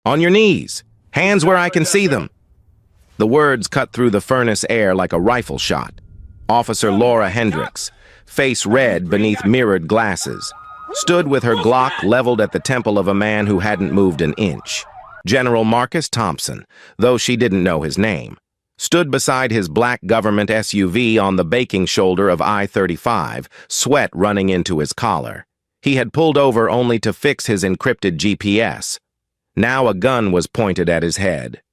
On your knees. Hands where I can see them. The words cut through the furnace air like a rifle shot. Officer Laura Hendricks, face red beneath mirrored glasses, stood with her Glock leveled at the temple of a man who hadn't moved an inch. General Marcus Thompson, though she didn't know his name, stood beside his black government SUV on the baking shoulder of I-35, sweat running into his collar. He had pulled over only to fix his encrypted GPS. Now a gun was pointed at his head.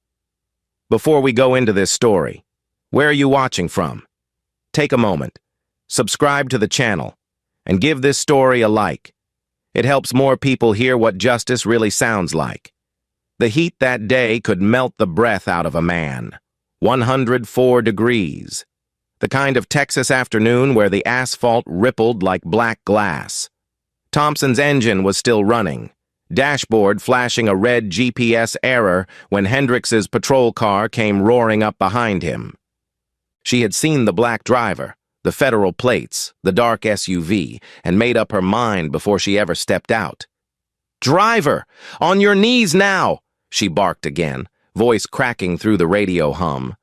Before we go into this story, where are you watching from? Take a moment, subscribe to the channel, and give this story a like. It helps more people hear what justice really sounds like. The heat that day could melt the breath out of a man. 104 degrees. The kind of Texas afternoon where the asphalt rippled like black glass. Thompson's engine was still running, dashboard flashing a red GPS error when Hendricks's patrol car came roaring up behind him. She had seen the black driver, the federal plates, the dark SUV, and made up her mind before she ever stepped out. "Driver! On your knees now!" she barked again, voice cracking through the radio hum.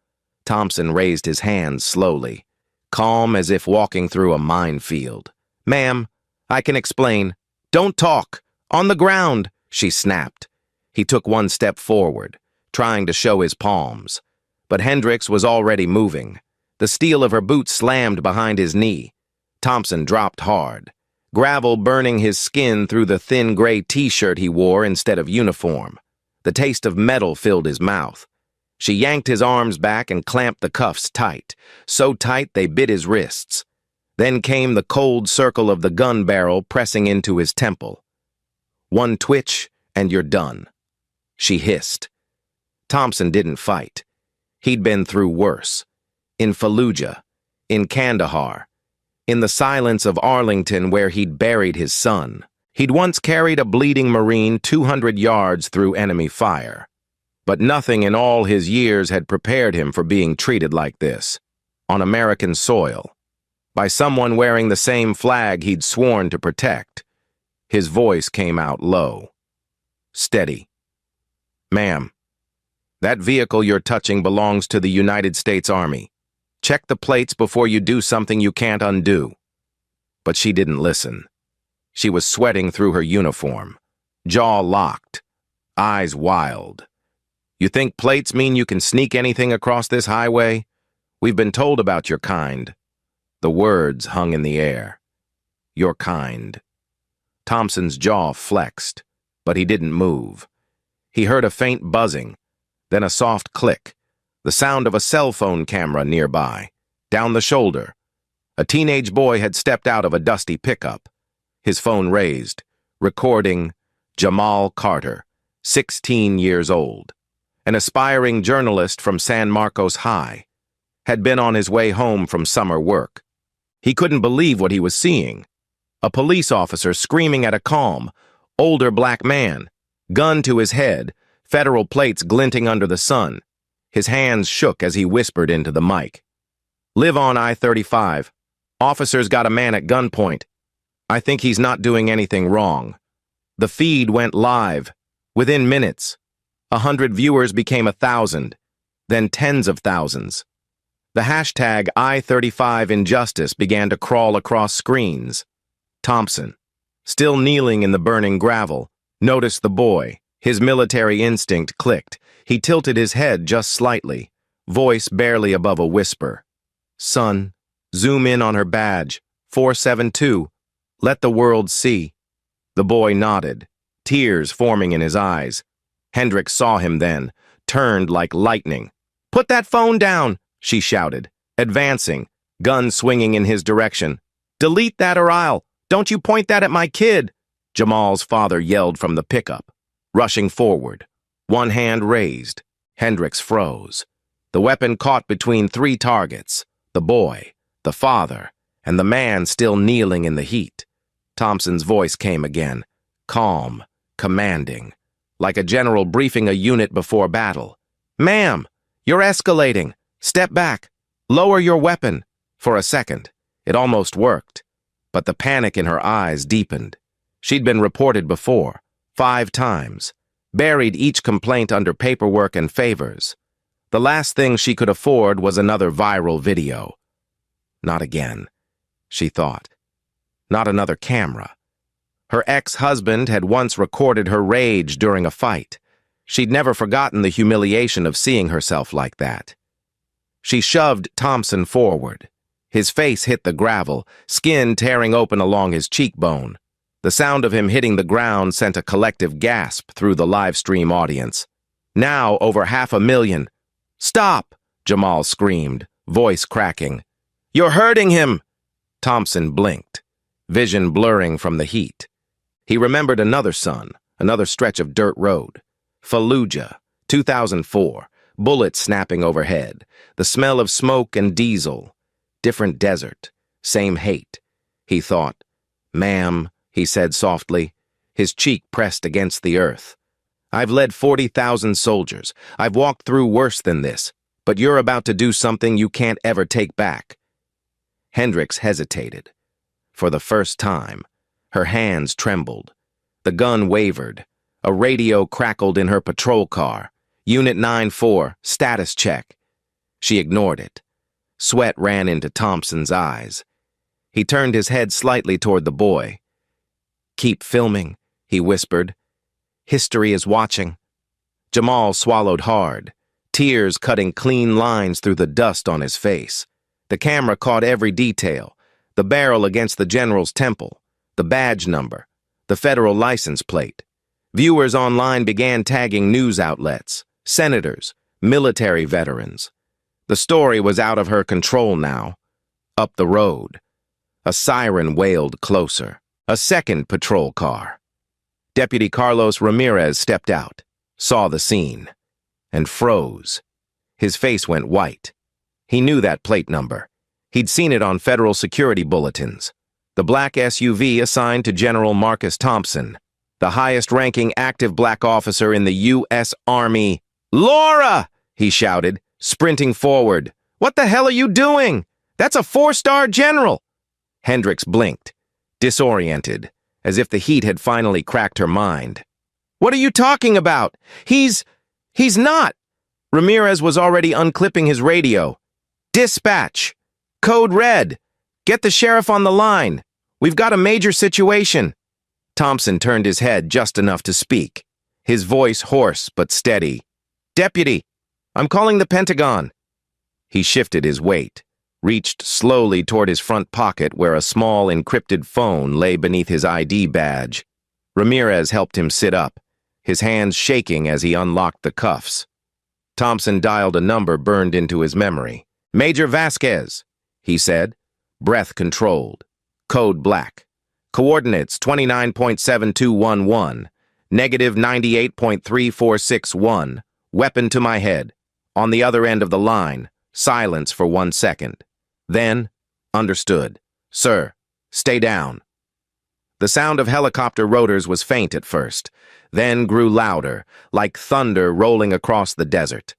Thompson raised his hands slowly, calm as if walking through a minefield. "Ma'am, I can explain. Don't talk. On the ground," she snapped. He took one step forward, trying to show his palms. But Hendricks was already moving. The steel of her boot slammed behind his knee. Thompson dropped hard, gravel burning his skin through the thin gray t-shirt he wore instead of uniform. The taste of metal filled his mouth. She yanked his arms back and clamped the cuffs tight, so tight they bit his wrists. Then came the cold circle of the gun barrel pressing into his temple. "One twitch, and you're done," she hissed. Thompson didn't fight. He'd been through worse. In Fallujah, in Kandahar, in the silence of Arlington where he'd buried his son. He'd once carried a bleeding Marine 200 yards through enemy fire. But nothing in all his years had prepared him for being treated like this, on American soil, by someone wearing the same flag he'd sworn to protect. His voice came out low, steady. "Ma'am, that vehicle you're touching belongs to the United States Army. Check the plates before you do something you can't undo." But she didn't listen. She was sweating through her uniform, jaw locked, eyes wild. "You think plates mean you can sneak anything across this highway? We've been told about your kind." The words hung in the air. Your kind. Thompson's jaw flexed, but he didn't move. He heard a faint buzzing, then a soft click, the sound of a cell phone camera nearby, down the shoulder. A teenage boy had stepped out of a dusty pickup. His phone raised, recording Jamal Carter, 16 years old, an aspiring journalist from San Marcos High, had been on his way home from summer work. He couldn't believe what he was seeing. A police officer screaming at a calm, older black man, gun to his head, federal plates glinting under the sun. His hands shook as he whispered into the mic. "Live on I-35. Officer's got a man at gunpoint. I think he's not doing anything wrong." The feed went live. Within minutes, 100 viewers became 1,000, then tens of thousands. The hashtag I-35Injustice began to crawl across screens. Thompson, still kneeling in the burning gravel, noticed the boy. His military instinct clicked. He tilted his head just slightly, voice barely above a whisper. "Son, zoom in on her badge, 472. Let the world see." The boy nodded, tears forming in his eyes. Hendricks saw him then, turned like lightning. "Put that phone down," she shouted, advancing, gun swinging in his direction. "Delete that or I'll. Don't you point that at my kid," Jamal's father yelled from the pickup. Rushing forward, one hand raised, Hendricks froze. The weapon caught between 3 targets, the boy, the father, and the man still kneeling in the heat. Thompson's voice came again, calm, commanding, like a general briefing a unit before battle. "Ma'am, you're escalating. Step back. Lower your weapon." For a second, it almost worked, but the panic in her eyes deepened. She'd been reported before, 5 times. buried each complaint under paperwork and favors. The last thing she could afford was another viral video. Not again, she thought. Not another camera. Her ex-husband had once recorded her rage during a fight. She'd never forgotten the humiliation of seeing herself like that. She shoved Thompson forward. His face hit the gravel, skin tearing open along his cheekbone. The sound of him hitting the ground sent a collective gasp through the live stream audience. Now over 500,000. "Stop!" Jamal screamed, voice cracking. "You're hurting him!" Thompson blinked, vision blurring from the heat. He remembered another son, another stretch of dirt road. Fallujah, 2004, bullets snapping overhead, the smell of smoke and diesel. Different desert, same hate. He thought. "Ma'am," he said softly, his cheek pressed against the earth. "I've led 40,000 soldiers. I've walked through worse than this, but you're about to do something you can't ever take back." Hendricks hesitated. For the first time, her hands trembled. The gun wavered. A radio crackled in her patrol car. Unit 9-4, status check. She ignored it. Sweat ran into Thompson's eyes. He turned his head slightly toward the boy. "Keep filming," he whispered. "History is watching." Jamal swallowed hard, tears cutting clean lines through the dust on his face. The camera caught every detail: the barrel against the general's temple, the badge number, the federal license plate. Viewers online began tagging news outlets, senators, military veterans. The story was out of her control now. Up the road, a siren wailed closer. A second patrol car. Deputy Carlos Ramirez stepped out, saw the scene, and froze. His face went white. He knew that plate number. He'd seen it on federal security bulletins. The black SUV assigned to General Marcus Thompson, the highest-ranking active black officer in the U.S. Army. "Laura!" he shouted, sprinting forward. "What the hell are you doing? That's a 4-star general!" Hendricks blinked, disoriented, as if the heat had finally cracked her mind. "What are you talking about? He's not!" Ramirez was already unclipping his radio. "Dispatch! Code red! Get the sheriff on the line! We've got a major situation!" Thompson turned his head just enough to speak, his voice hoarse but steady. "Deputy, I'm calling the Pentagon." He shifted his weight, reached slowly toward his front pocket where a small encrypted phone lay beneath his ID badge. Ramirez helped him sit up, his hands shaking as he unlocked the cuffs. Thompson dialed a number burned into his memory. "Major Vasquez," he said, breath controlled. Code black. Coordinates 29.7211, negative 98.3461. Weapon to my head. On the other end of the line, silence for 1 second. Then, "Understood. Sir, stay down." The sound of helicopter rotors was faint at first, then grew louder, like thunder rolling across the desert.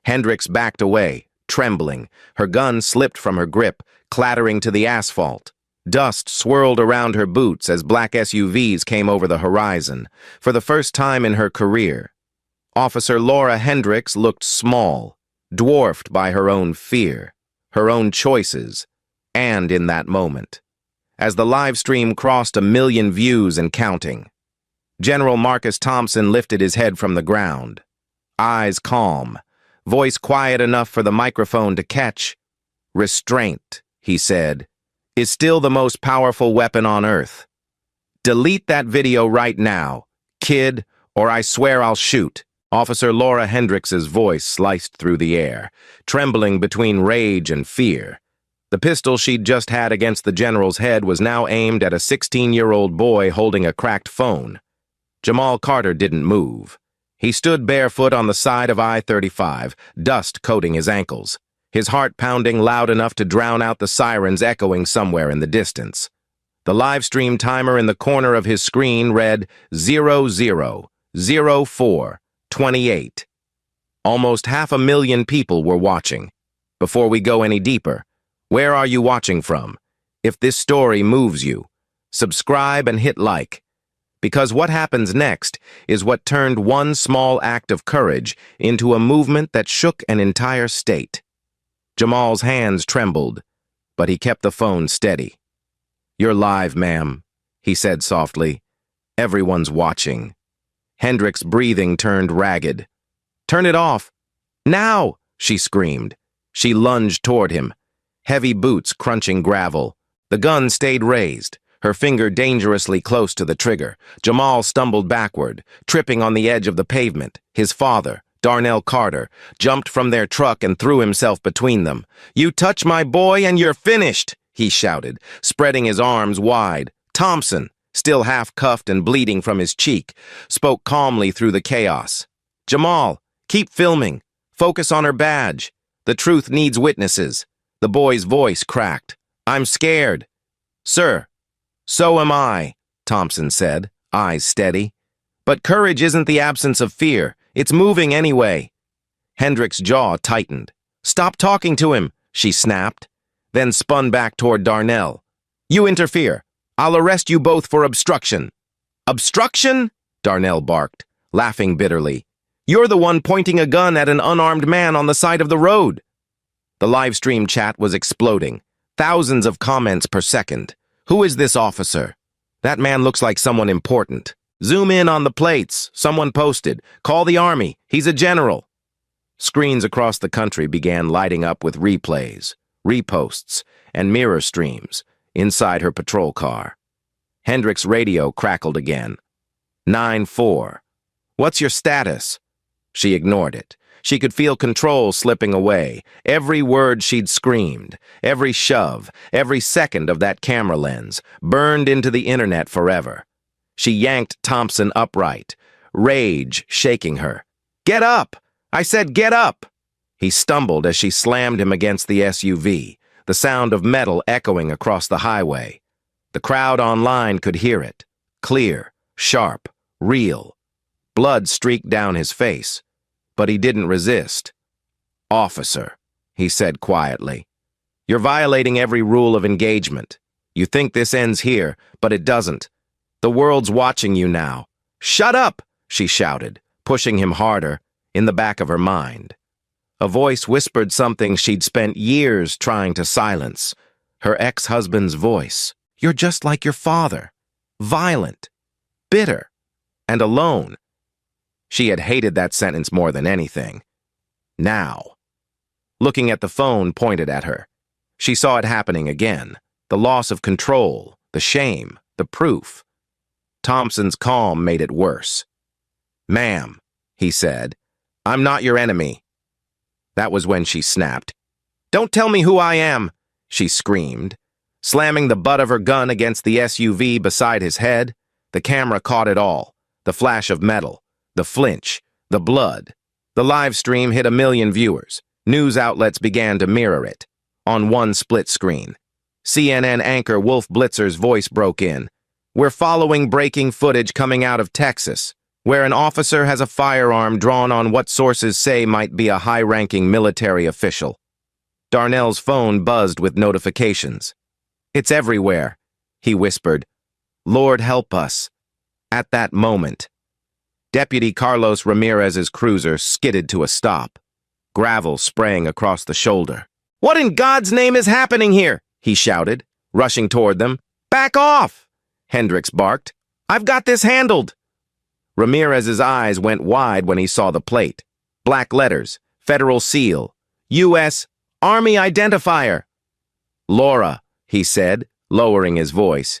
Hendricks backed away, trembling. Her gun slipped from her grip, clattering to the asphalt. Dust swirled around her boots as black SUVs came over the horizon. For the first time in her career, Officer Laura Hendricks looked small, dwarfed by her own fear, her own choices, and in that moment, as the live stream crossed 1 million views and counting, General Marcus Thompson lifted his head from the ground, eyes calm, voice quiet enough for the microphone to catch. "Restraint," he said, "is still the most powerful weapon on Earth. Delete that video right now, kid, or I swear I'll shoot." Officer Laura Hendricks's voice sliced through the air, trembling between rage and fear. The pistol she'd just had against the general's head was now aimed at a 16-year-old boy holding a cracked phone. Jamal Carter didn't move. He stood barefoot on the side of I-35, dust coating his ankles, his heart pounding loud enough to drown out the sirens echoing somewhere in the distance. The live stream timer in the corner of his screen read 000428. Almost 500,000 people were watching. Before we go any deeper, where are you watching from? If this story moves you, subscribe and hit like, Because what happens next is what turned one small act of courage into a movement that shook an entire state. Jamal's hands trembled, but he kept the phone steady. "You're live, ma'am," he said softly. "Everyone's watching." Hendricks' breathing turned ragged. "Turn it off! Now!" she screamed. She lunged toward him, heavy boots crunching gravel. The gun stayed raised, her finger dangerously close to the trigger. Jamal stumbled backward, tripping on the edge of the pavement. His father, Darnell Carter, jumped from their truck and threw himself between them. "You touch my boy and you're finished!" he shouted, spreading his arms wide. Thompson, still half-cuffed and bleeding from his cheek, spoke calmly through the chaos. "Jamal, keep filming. Focus on her badge. The truth needs witnesses." The boy's voice cracked. "I'm scared." "Sir, so am I," Thompson said, eyes steady. "But courage isn't the absence of fear. It's moving anyway." Hendricks' jaw tightened. "Stop talking to him," she snapped, then spun back toward Darnell. "You interfere. I'll arrest you both for obstruction." "Obstruction?" Darnell barked, laughing bitterly. "You're the one pointing a gun at an unarmed man on the side of the road." The livestream chat was exploding. Thousands of comments per second. "Who is this officer? That man looks like someone important. Zoom in on the plates. Someone posted. Call the army. He's a general." Screens across the country began lighting up with replays, reposts, and mirror streams inside her patrol car. Hendricks' radio crackled again. 9-4. "What's your status?" She ignored it. She could feel control slipping away. Every word she'd screamed, every shove, every second of that camera lens, burned into the internet forever. She yanked Thompson upright, rage shaking her. "Get up! I said get up!" He stumbled as she slammed him against the SUV, the sound of metal echoing across the highway. The crowd online could hear it. Clear, sharp, real. Blood streaked down his face. But he didn't resist. "Officer," he said quietly, "you're violating every rule of engagement. You think this ends here, but it doesn't. The world's watching you now." "Shut up!" she shouted, pushing him harder, in the back of her mind. A voice whispered something she'd spent years trying to silence. Her ex-husband's voice. "You're just like your father. Violent, bitter, and alone." She had hated that sentence more than anything. Now. Looking at the phone pointed at her. She saw it happening again. The loss of control, the shame, the proof. Thompson's calm made it worse. "Ma'am," he said, "I'm not your enemy." That was when she snapped. "Don't tell me who I am," she screamed, slamming the butt of her gun against the SUV beside his head. The camera caught it all. The flash of metal. The flinch, the blood. The live stream hit 1 million viewers. News outlets began to mirror it. On one split screen, CNN anchor Wolf Blitzer's voice broke in. "We're following breaking footage coming out of Texas, where an officer has a firearm drawn on what sources say might be a high-ranking military official." Darnell's phone buzzed with notifications. "It's everywhere," he whispered. "Lord help us." At that moment, Deputy Carlos Ramirez's cruiser skidded to a stop, gravel spraying across the shoulder. "What in God's name is happening here?" he shouted, rushing toward them. "Back off!" Hendricks barked. "I've got this handled." Ramirez's eyes went wide when he saw the plate. Black letters, Federal Seal, U.S. Army Identifier. "Laura," he said, lowering his voice.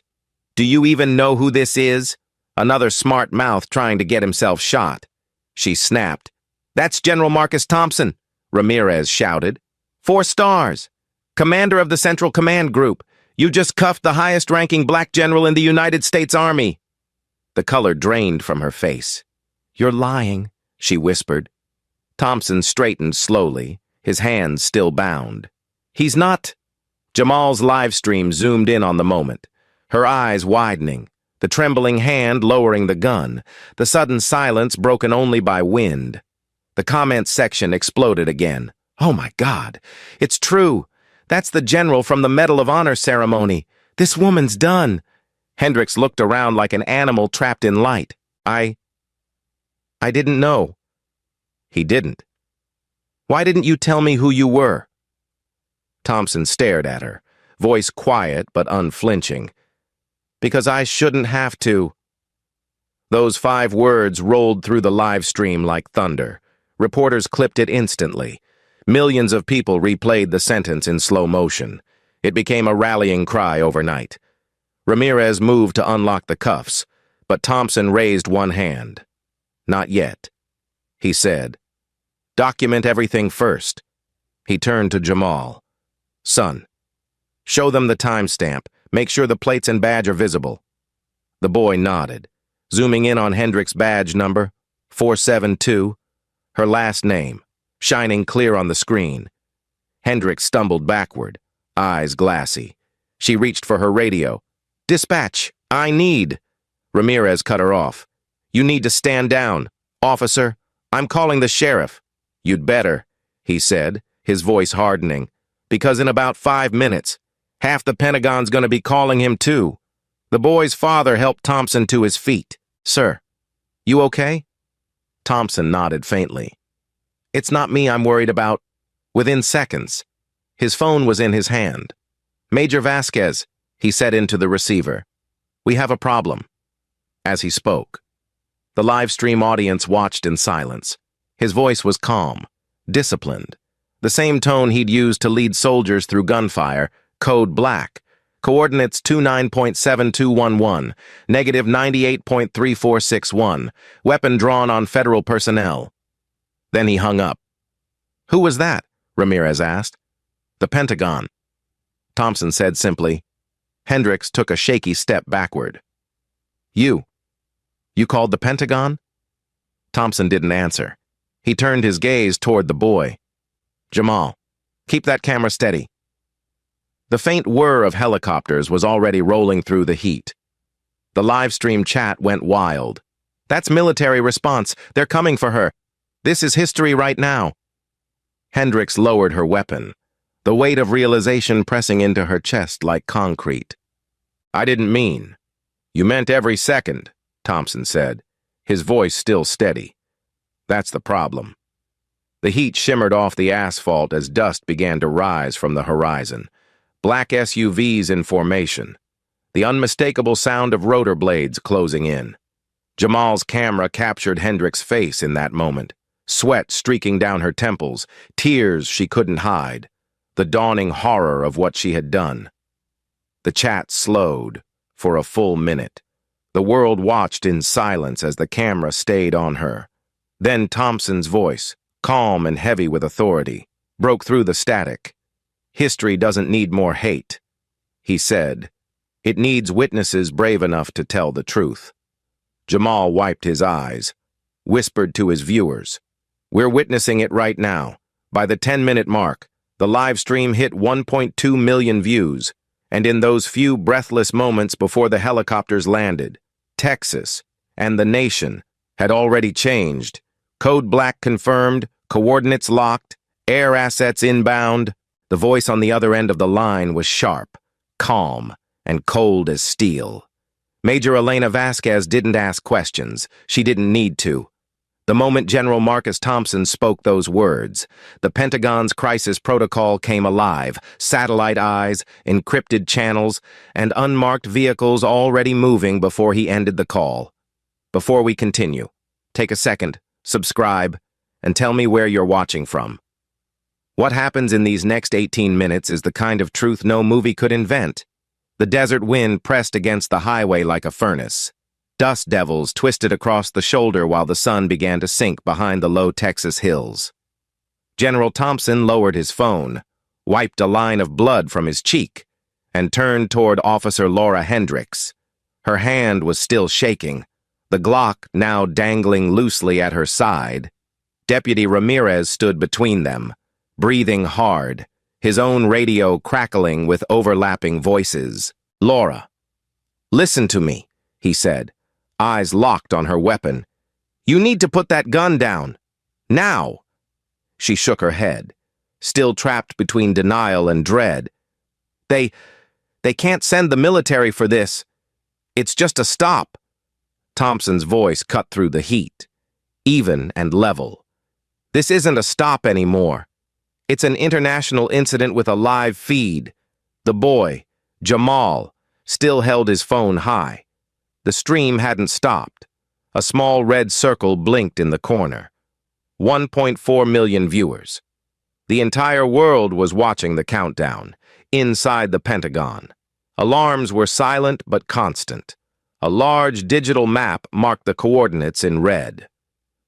"Do you even know who this is?" Another smart mouth trying to get himself shot. She snapped. "That's General Marcus Thompson," Ramirez shouted. 4 stars. Commander of the Central Command Group. You just cuffed the highest-ranking black general in the United States Army." The color drained from her face. "You're lying," she whispered. Thompson straightened slowly, his hands still bound. "He's not." Jamal's live stream zoomed in on the moment, her eyes widening, the trembling hand lowering the gun, the sudden silence broken only by wind. The comments section exploded again. "Oh my God, it's true. That's the general from the Medal of Honor ceremony. This woman's done." Hendricks looked around like an animal trapped in light. I didn't know. He didn't. Why didn't you tell me who you were? Thompson stared at her, voice quiet but unflinching. Because I shouldn't have to. Those 5 words rolled through the live stream like thunder. Reporters clipped it instantly. Millions of people replayed the sentence in slow motion. It became a rallying cry overnight. Ramirez moved to unlock the cuffs, but Thompson raised one hand. Not yet. He said, "Document everything first." He turned to Jamal. "Son, show them the timestamp. Make sure the plates and badge are visible." The boy nodded, zooming in on Hendricks' badge number, 472, her last name, shining clear on the screen. Hendricks stumbled backward, eyes glassy. She reached for her radio. "Dispatch, I need." Ramirez cut her off. "You need to stand down. Officer, I'm calling the sheriff." "You'd better," he said, his voice hardening, "because in about 5 minutes, half the Pentagon's going to be calling him too." The boy's father helped Thompson to his feet. "Sir, you okay?" Thompson nodded faintly. "It's not me I'm worried about." Within seconds, his phone was in his hand. "Major Vasquez," he said into the receiver. "We have a problem." As he spoke, the live stream audience watched in silence. His voice was calm, disciplined, the same tone he'd used to lead soldiers through gunfire. Code Black, coordinates 29.7211, negative 98.3461, weapon drawn on federal personnel. Then he hung up. "Who was that?" Ramirez asked. "The Pentagon." Thompson said simply. Hendricks took a shaky step backward. You called the Pentagon?" Thompson didn't answer. He turned his gaze toward the boy. "Jamal, keep that camera steady." The faint whir of helicopters was already rolling through the heat. The live stream chat went wild. "That's military response. They're coming for her. This is history right now." Hendricks lowered her weapon, the weight of realization pressing into her chest like concrete. "I didn't mean. You meant every second," Thompson said, his voice still steady. "That's the problem." The heat shimmered off the asphalt as dust began to rise from the horizon. Black SUVs in formation. The unmistakable sound of rotor blades closing in. Jamal's camera captured Hendricks' face in that moment. Sweat streaking down her temples, tears she couldn't hide. The dawning horror of what she had done. The chat slowed for a full minute. The world watched in silence as the camera stayed on her. Then Thompson's voice, calm and heavy with authority, broke through the static. "History doesn't need more hate," he said. "It needs witnesses brave enough to tell the truth." Jamal wiped his eyes, whispered to his viewers, "We're witnessing it right now. By the 10-minute mark, the live stream hit 1.2 million views, and in those few breathless moments before the helicopters landed, Texas and the nation had already changed. Code Black confirmed, coordinates locked, air assets inbound." The voice on the other end of the line was sharp, calm, and cold as steel. Major Elena Vasquez didn't ask questions. She didn't need to. The moment General Marcus Thompson spoke those words, the Pentagon's crisis protocol came alive. Satellite eyes, encrypted channels, and unmarked vehicles already moving before he ended the call. Before we continue, take a second, subscribe, and tell me where you're watching from. What happens in these next 18 minutes is the kind of truth no movie could invent. The desert wind pressed against the highway like a furnace. Dust devils twisted across the shoulder while the sun began to sink behind the low Texas hills. General Thompson lowered his phone, wiped a line of blood from his cheek, and turned toward Officer Laura Hendricks. Her hand was still shaking, the Glock now dangling loosely at her side. Deputy Ramirez stood between them, breathing hard, his own radio crackling with overlapping voices. "Laura, listen to me," he said, eyes locked on her weapon. "You need to put that gun down. Now." She shook her head, still trapped between denial and dread. They can't send the military for this." It's just a stop. Thompson's voice cut through the heat, even and level. This isn't a stop anymore. It's an international incident with a live feed. The boy, Jamal, still held his phone high. The stream hadn't stopped. A small red circle blinked in the corner. 1.4 million viewers. The entire world was watching the countdown, inside the Pentagon. Alarms were silent but constant. A large digital map marked the coordinates in red.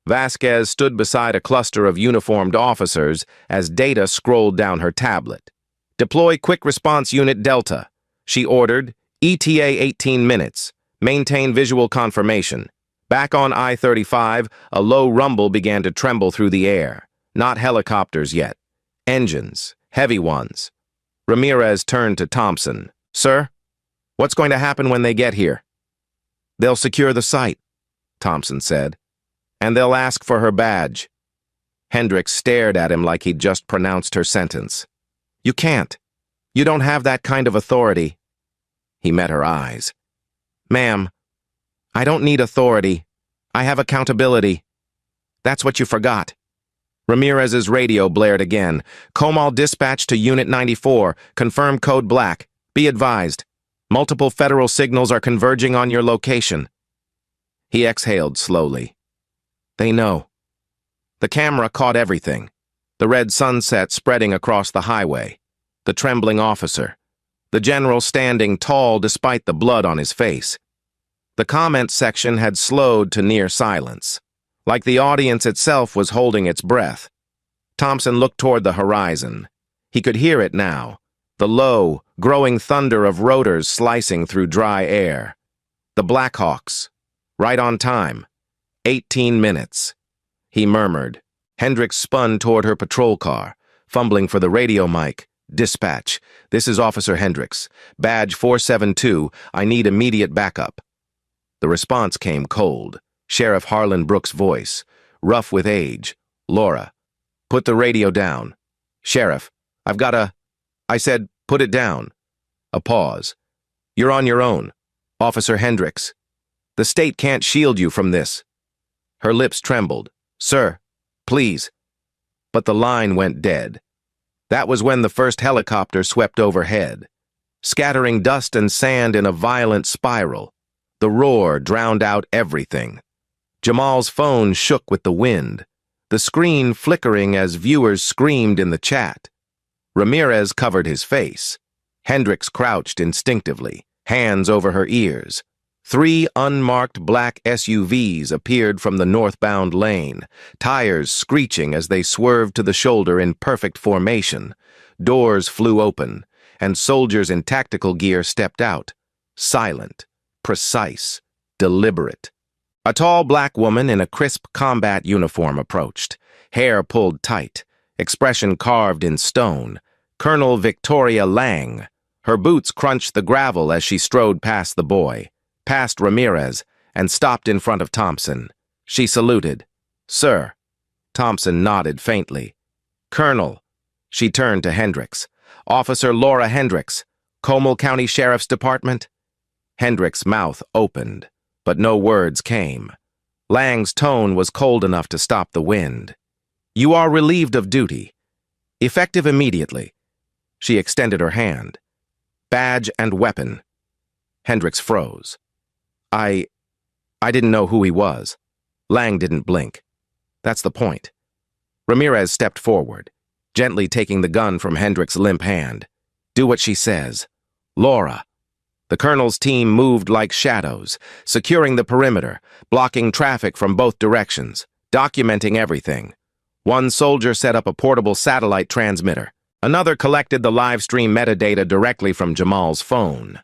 Vasquez stood beside a cluster of uniformed officers as Data scrolled down her tablet. "Deploy Quick Response Unit Delta," she ordered. "ETA 18 minutes. Maintain visual confirmation." Back on I-35, a low rumble began to tremble through the air. Not helicopters yet. Engines, heavy ones. Ramirez turned to Thompson. "Sir, what's going to happen when they get here?" "They'll secure the site," Thompson said. "And they'll ask for her badge." Hendricks stared at him like he'd just pronounced her sentence. "You can't. You don't have that kind of authority." He met her eyes. "Ma'am, I don't need authority. I have accountability. That's what you forgot." Ramirez's radio blared again. "Comal dispatch to Unit 94. Confirm code black. Be advised. Multiple federal signals are converging on your location." He exhaled slowly. They know. The camera caught everything. The red sunset spreading across the highway. The trembling officer. The general standing tall despite the blood on his face. The comment section had slowed to near silence, like the audience itself was holding its breath. Thompson looked toward the horizon. He could hear it now, the low, growing thunder of rotors slicing through dry air. The Blackhawks, right on time. 18 minutes. He murmured. Hendricks spun toward her patrol car, fumbling for the radio mic. "Dispatch, this is Officer Hendricks. Badge 472, I need immediate backup." The response came cold. Sheriff Harlan Brooks' voice, rough with age. "Laura, put the radio down." "Sheriff, I've got a—" "I said, put it down." A pause. "You're on your own. Officer Hendricks. The state can't shield you from this." Her lips trembled. "Sir, please." But the line went dead. That was when the first helicopter swept overhead, scattering dust and sand in a violent spiral. The roar drowned out everything. Jamal's phone shook with the wind, the screen flickering as viewers screamed in the chat. Ramirez covered his face. Hendricks crouched instinctively, hands over her ears. 3 unmarked black SUVs appeared from the northbound lane, tires screeching as they swerved to the shoulder in perfect formation. Doors flew open, and soldiers in tactical gear stepped out, silent, precise, deliberate. A tall black woman in a crisp combat uniform approached, hair pulled tight, expression carved in stone. Colonel Victoria Lang. Her boots crunched the gravel as she strode past the boy, past Ramirez, and stopped in front of Thompson. She saluted. "Sir." Thompson nodded faintly. "Colonel." She turned to Hendricks. "Officer Laura Hendricks, Comal County Sheriff's Department." Hendricks' mouth opened, but no words came. Lang's tone was cold enough to stop the wind. "You are relieved of duty. Effective immediately." She extended her hand. "Badge and weapon." Hendricks froze. I didn't know who he was." Lang didn't blink. "That's the point." Ramirez stepped forward, gently taking the gun from Hendricks' limp hand. "Do what she says. Laura." The colonel's team moved like shadows, securing the perimeter, blocking traffic from both directions, documenting everything. One soldier set up a portable satellite transmitter. Another collected the live stream metadata directly from Jamal's phone.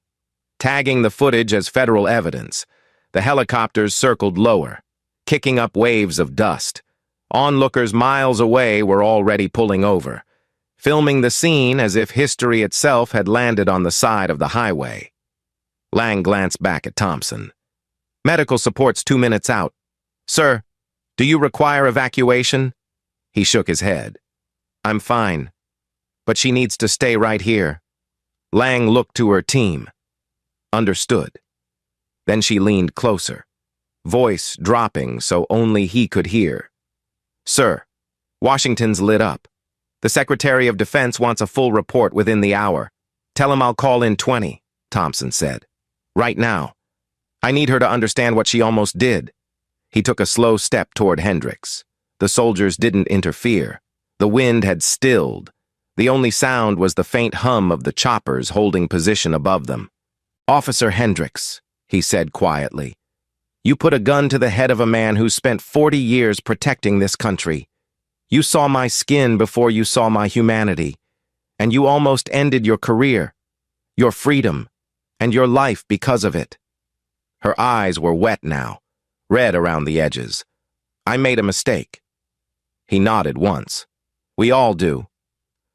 Tagging the footage as federal evidence, the helicopters circled lower, kicking up waves of dust. Onlookers miles away were already pulling over, filming the scene as if history itself had landed on the side of the highway. Lang glanced back at Thompson. "Medical support's 2 minutes out. Sir, do you require evacuation?" He shook his head. "I'm fine, but she needs to stay right here." Lang looked to her team. "Understood." Then she leaned closer, voice dropping so only he could hear. "Sir," Washington's lit up. "The Secretary of Defense wants a full report within the hour. Tell him I'll call in 20, Thompson said. "Right now. I need her to understand what she almost did." He took a slow step toward Hendricks. The soldiers didn't interfere. The wind had stilled. The only sound was the faint hum of the choppers holding position above them. "Officer Hendricks," he said quietly, "you put a gun to the head of a man who spent 40 years protecting this country. You saw my skin before you saw my humanity, and you almost ended your career, your freedom, and your life because of it." Her eyes were wet now, red around the edges. "I made a mistake." He nodded once. "We all do.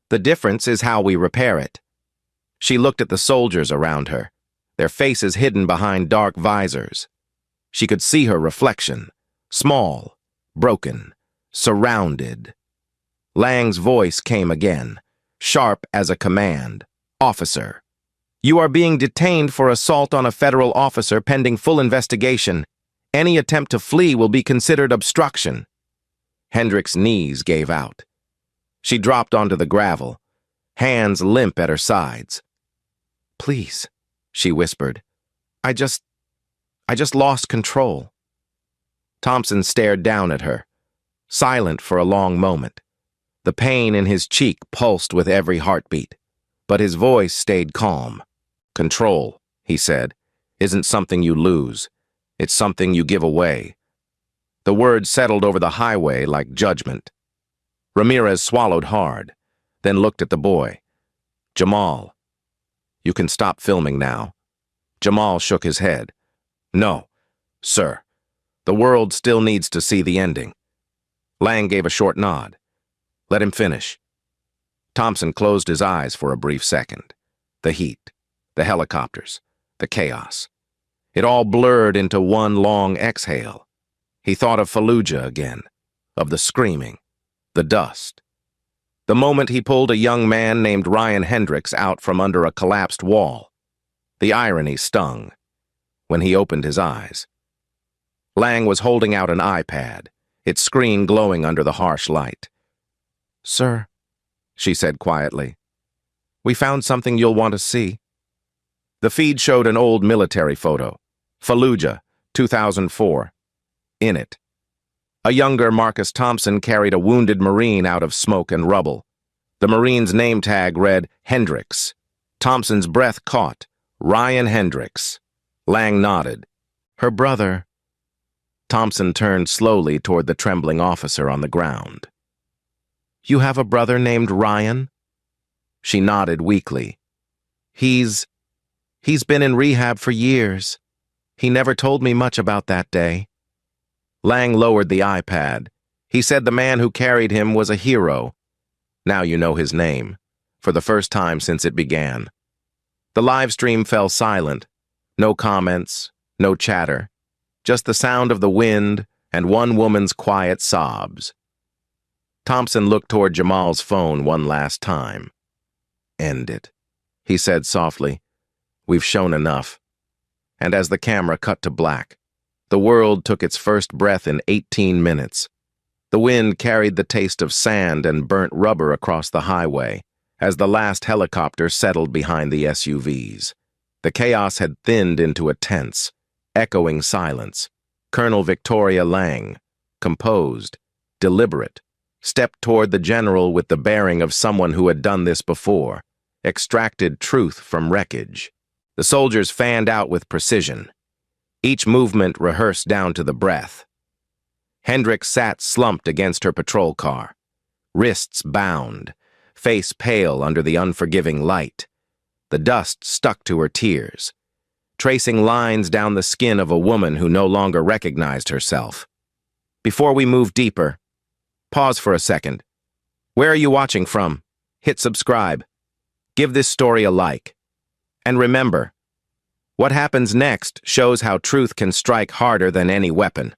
The difference is how we repair it." She looked at the soldiers around her, their faces hidden behind dark visors. She could see her reflection, small, broken, surrounded. Lang's voice came again, sharp as a command. "Officer, you are being detained for assault on a federal officer pending full investigation. Any attempt to flee will be considered obstruction." Hendricks' knees gave out. She dropped onto the gravel, hands limp at her sides. "Please," she whispered. I just lost control." Thompson stared down at her, silent for a long moment. The pain in his cheek pulsed with every heartbeat, but his voice stayed calm. "Control," he said, "isn't something you lose. It's something you give away." The words settled over the highway like judgment. Ramirez swallowed hard, then looked at the boy. "Jamal, you can stop filming now." Jamal shook his head. "No, sir. The world still needs to see the ending." Lang gave a short nod. "Let him finish." Thompson closed his eyes for a brief second. The heat, the helicopters, the chaos. It all blurred into one long exhale. He thought of Fallujah again, of the screaming, the dust. The moment he pulled a young man named Ryan Hendricks out from under a collapsed wall. The irony stung. When he opened his eyes, Lang was holding out an iPad, its screen glowing under the harsh light. "Sir," she said quietly, "we found something you'll want to see." The feed showed an old military photo, Fallujah, 2004. In it, a younger Marcus Thompson carried a wounded Marine out of smoke and rubble. The Marine's name tag read Hendricks. Thompson's breath caught. Ryan Hendricks. Lang nodded. "Her brother." Thompson turned slowly toward the trembling officer on the ground. "You have a brother named Ryan?" She nodded weakly. He's been in rehab for years. He never told me much about that day." Lang lowered the iPad. He said the man who carried him was a hero. Now you know his name, for the first time since it began. The live stream fell silent. No comments, no chatter. Just the sound of the wind and one woman's quiet sobs. Thompson looked toward Jamal's phone one last time. "End it," he said softly. "We've shown enough." And as the camera cut to black, the world took its first breath in 18 minutes. The wind carried the taste of sand and burnt rubber across the highway as the last helicopter settled behind the SUVs. The chaos had thinned into a tense, echoing silence. Colonel Victoria Lang, composed, deliberate, stepped toward the general with the bearing of someone who had done this before, extracted truth from wreckage. The soldiers fanned out with precision, each movement rehearsed down to the breath. Hendricks sat slumped against her patrol car, wrists bound, face pale under the unforgiving light. The dust stuck to her tears, tracing lines down the skin of a woman who no longer recognized herself. "Before we move deeper, pause for a second. Where are you watching from? Hit subscribe. Give this story a like. And remember, what happens next shows how truth can strike harder than any weapon."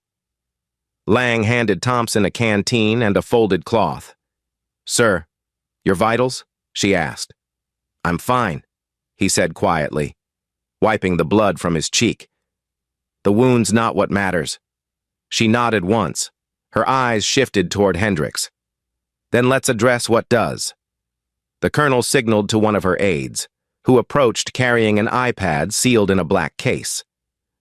Lang handed Thompson a canteen and a folded cloth. "Sir, your vitals?" she asked. "I'm fine," he said quietly, wiping the blood from his cheek. The wound's not what matters. She nodded once. Her eyes shifted toward Hendricks. Then let's address what does. The colonel signaled to one of her aides, who approached carrying an iPad sealed in a black case.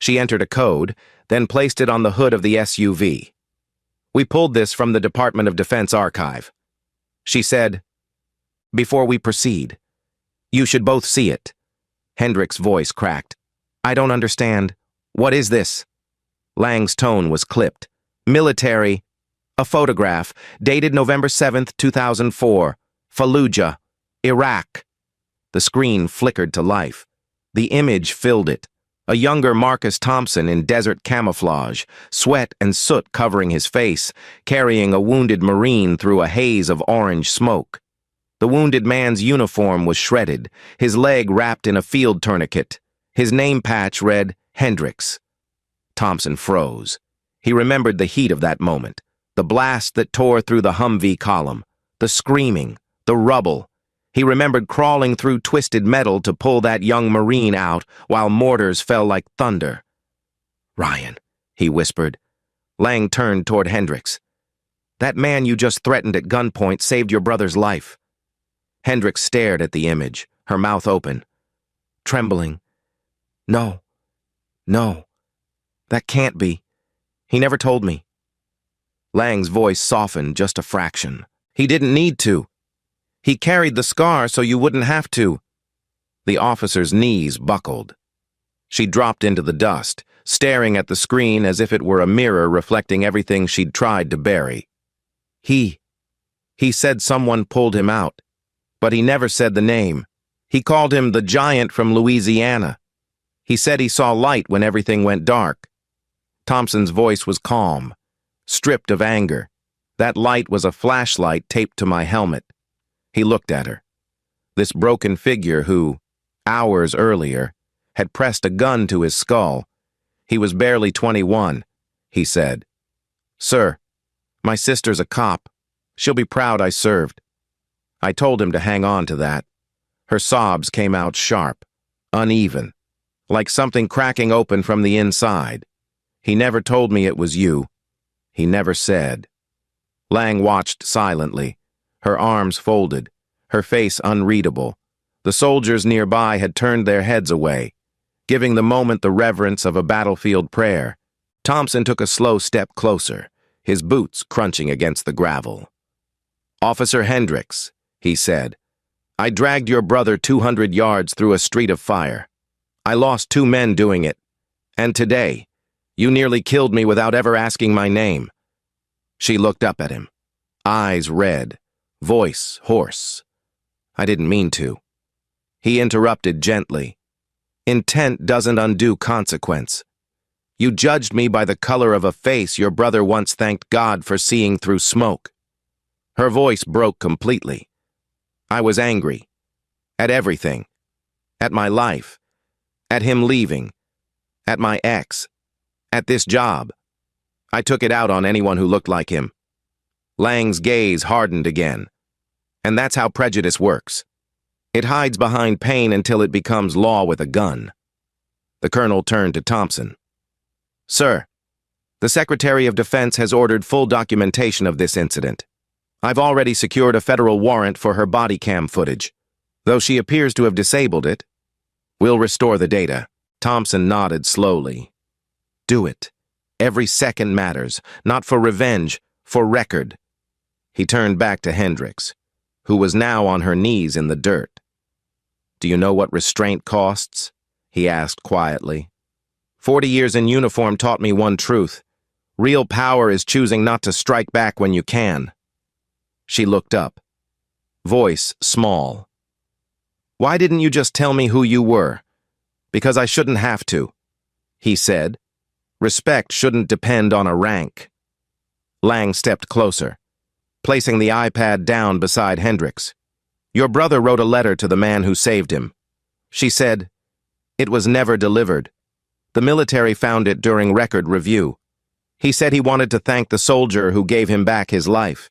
She entered a code, then placed it on the hood of the SUV. We pulled this from the Department of Defense archive. She said, "Before we proceed, you should both see it." Hendricks' voice cracked. "I don't understand. What is this?" Lang's tone was clipped. "Military. A photograph, dated November 7th, 2004. Fallujah, Iraq." The screen flickered to life. The image filled it. A younger Marcus Thompson in desert camouflage, sweat and soot covering his face, carrying a wounded Marine through a haze of orange smoke. The wounded man's uniform was shredded, his leg wrapped in a field tourniquet. His name patch read, Hendricks. Thompson froze. He remembered the heat of that moment, the blast that tore through the Humvee column, the screaming, the rubble. He remembered crawling through twisted metal to pull that young Marine out while mortars fell like thunder. "Ryan," he whispered. Lang turned toward Hendricks. "That man you just threatened at gunpoint saved your brother's life." Hendricks stared at the image, her mouth open, trembling. No, that can't be. He never told me." Lang's voice softened just a fraction. "He didn't need to. He carried the scar so you wouldn't have to." The officer's knees buckled. She dropped into the dust, staring at the screen as if it were a mirror reflecting everything she'd tried to bury. He said someone pulled him out, but he never said the name. He called him the giant from Louisiana. He said he saw light when everything went dark. Thompson's voice was calm, stripped of anger. That light was a flashlight taped to my helmet. He looked at her. This broken figure who, hours earlier, had pressed a gun to his skull. He was barely 21, he said. "Sir, my sister's a cop. She'll be proud I served." I told him to hang on to that. Her sobs came out sharp, uneven, like something cracking open from the inside. "He never told me it was you. He never said." Lang watched silently, her arms folded, her face unreadable. The soldiers nearby had turned their heads away, giving the moment the reverence of a battlefield prayer. Thompson took a slow step closer, his boots crunching against the gravel. "Officer Hendricks," he said, "I dragged your brother 200 yards through a street of fire. I lost 2 men doing it. And today, you nearly killed me without ever asking my name." She looked up at him, eyes red, voice hoarse. "I didn't mean to." He interrupted gently. "Intent doesn't undo consequence. You judged me by the color of a face your brother once thanked God for seeing through smoke." Her voice broke completely. "I was angry. At everything. At my life. At him leaving. At my ex. At this job. I took it out on anyone who looked like him." Lang's gaze hardened again. "And that's how prejudice works. It hides behind pain until it becomes law with a gun." The colonel turned to Thompson. "Sir, the Secretary of Defense has ordered full documentation of this incident. I've already secured a federal warrant for her body cam footage. Though she appears to have disabled it, we'll restore the data." Thompson nodded slowly. "Do it. Every second matters, not for revenge, for record." He turned back to Hendricks, who was now on her knees in the dirt. "Do you know what restraint costs?" he asked quietly. 40 years in uniform taught me one truth. Real power is choosing not to strike back when you can." She looked up, voice small. "Why didn't you just tell me who you were?" "Because I shouldn't have to," he said. "Respect shouldn't depend on a rank." Lang stepped closer, placing the iPad down beside Hendricks. "Your brother wrote a letter to the man who saved him." She said, "It was never delivered. The military found it during record review. He said he wanted to thank the soldier who gave him back his life.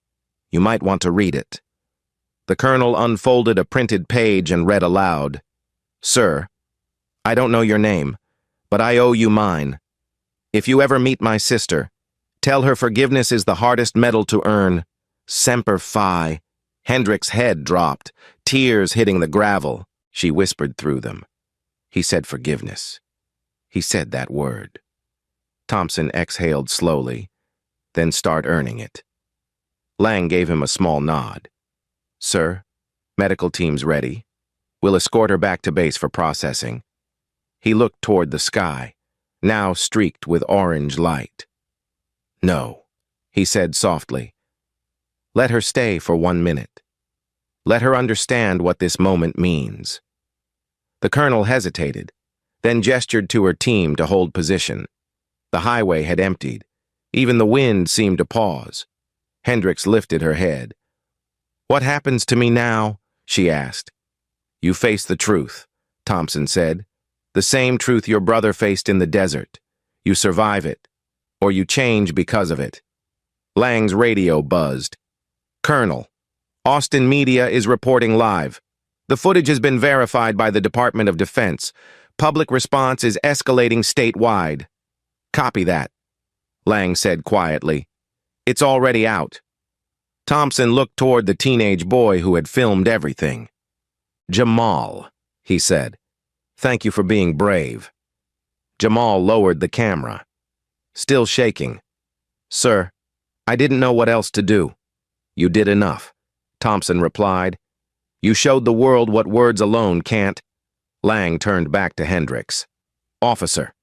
You might want to read it." The colonel unfolded a printed page and read aloud, "Sir, I don't know your name, but I owe you mine. If you ever meet my sister, tell her forgiveness is the hardest medal to earn. Semper Fi. Hendricks' head dropped, tears hitting the gravel. She whispered through them. He said forgiveness. He said that word. Thompson exhaled slowly, then started earning it. Lang gave him a small nod. Sir, medical team's ready. We'll escort her back to base for processing. He looked toward the sky, now streaked with orange light. No, he said softly. Let her stay for 1 minute. Let her understand what this moment means. The colonel hesitated, then gestured to her team to hold position. The highway had emptied. Even the wind seemed to pause. Hendricks lifted her head. What happens to me now? She asked. You face the truth, Thompson said. The same truth your brother faced in the desert. You survive it, or you change because of it. Lang's radio buzzed. Colonel, Austin Media is reporting live. The footage has been verified by the Department of Defense. Public response is escalating statewide. Copy that, Lang said quietly. It's already out. Thompson looked toward the teenage boy who had filmed everything. Jamal, he said. Thank you for being brave. Jamal lowered the camera. Still shaking. Sir, I didn't know what else to do. You did enough, Thompson replied. You showed the world what words alone can't. Lang turned back to Hendricks. Officer,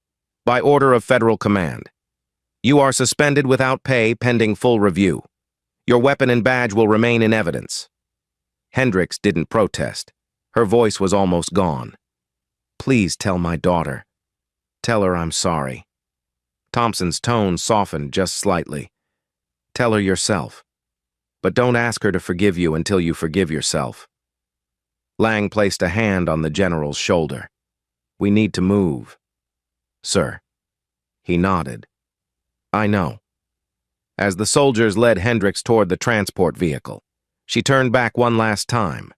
by order of Federal Command, you are suspended without pay pending full review. Your weapon and badge will remain in evidence. Hendricks didn't protest. Her voice was almost gone. Please tell my daughter. Tell her I'm sorry. Thompson's tone softened just slightly. Tell her yourself. But don't ask her to forgive you until you forgive yourself. Lang placed a hand on the general's shoulder. We need to move. Sir. He nodded. I know. As the soldiers led Hendricks toward the transport vehicle, she turned back one last time.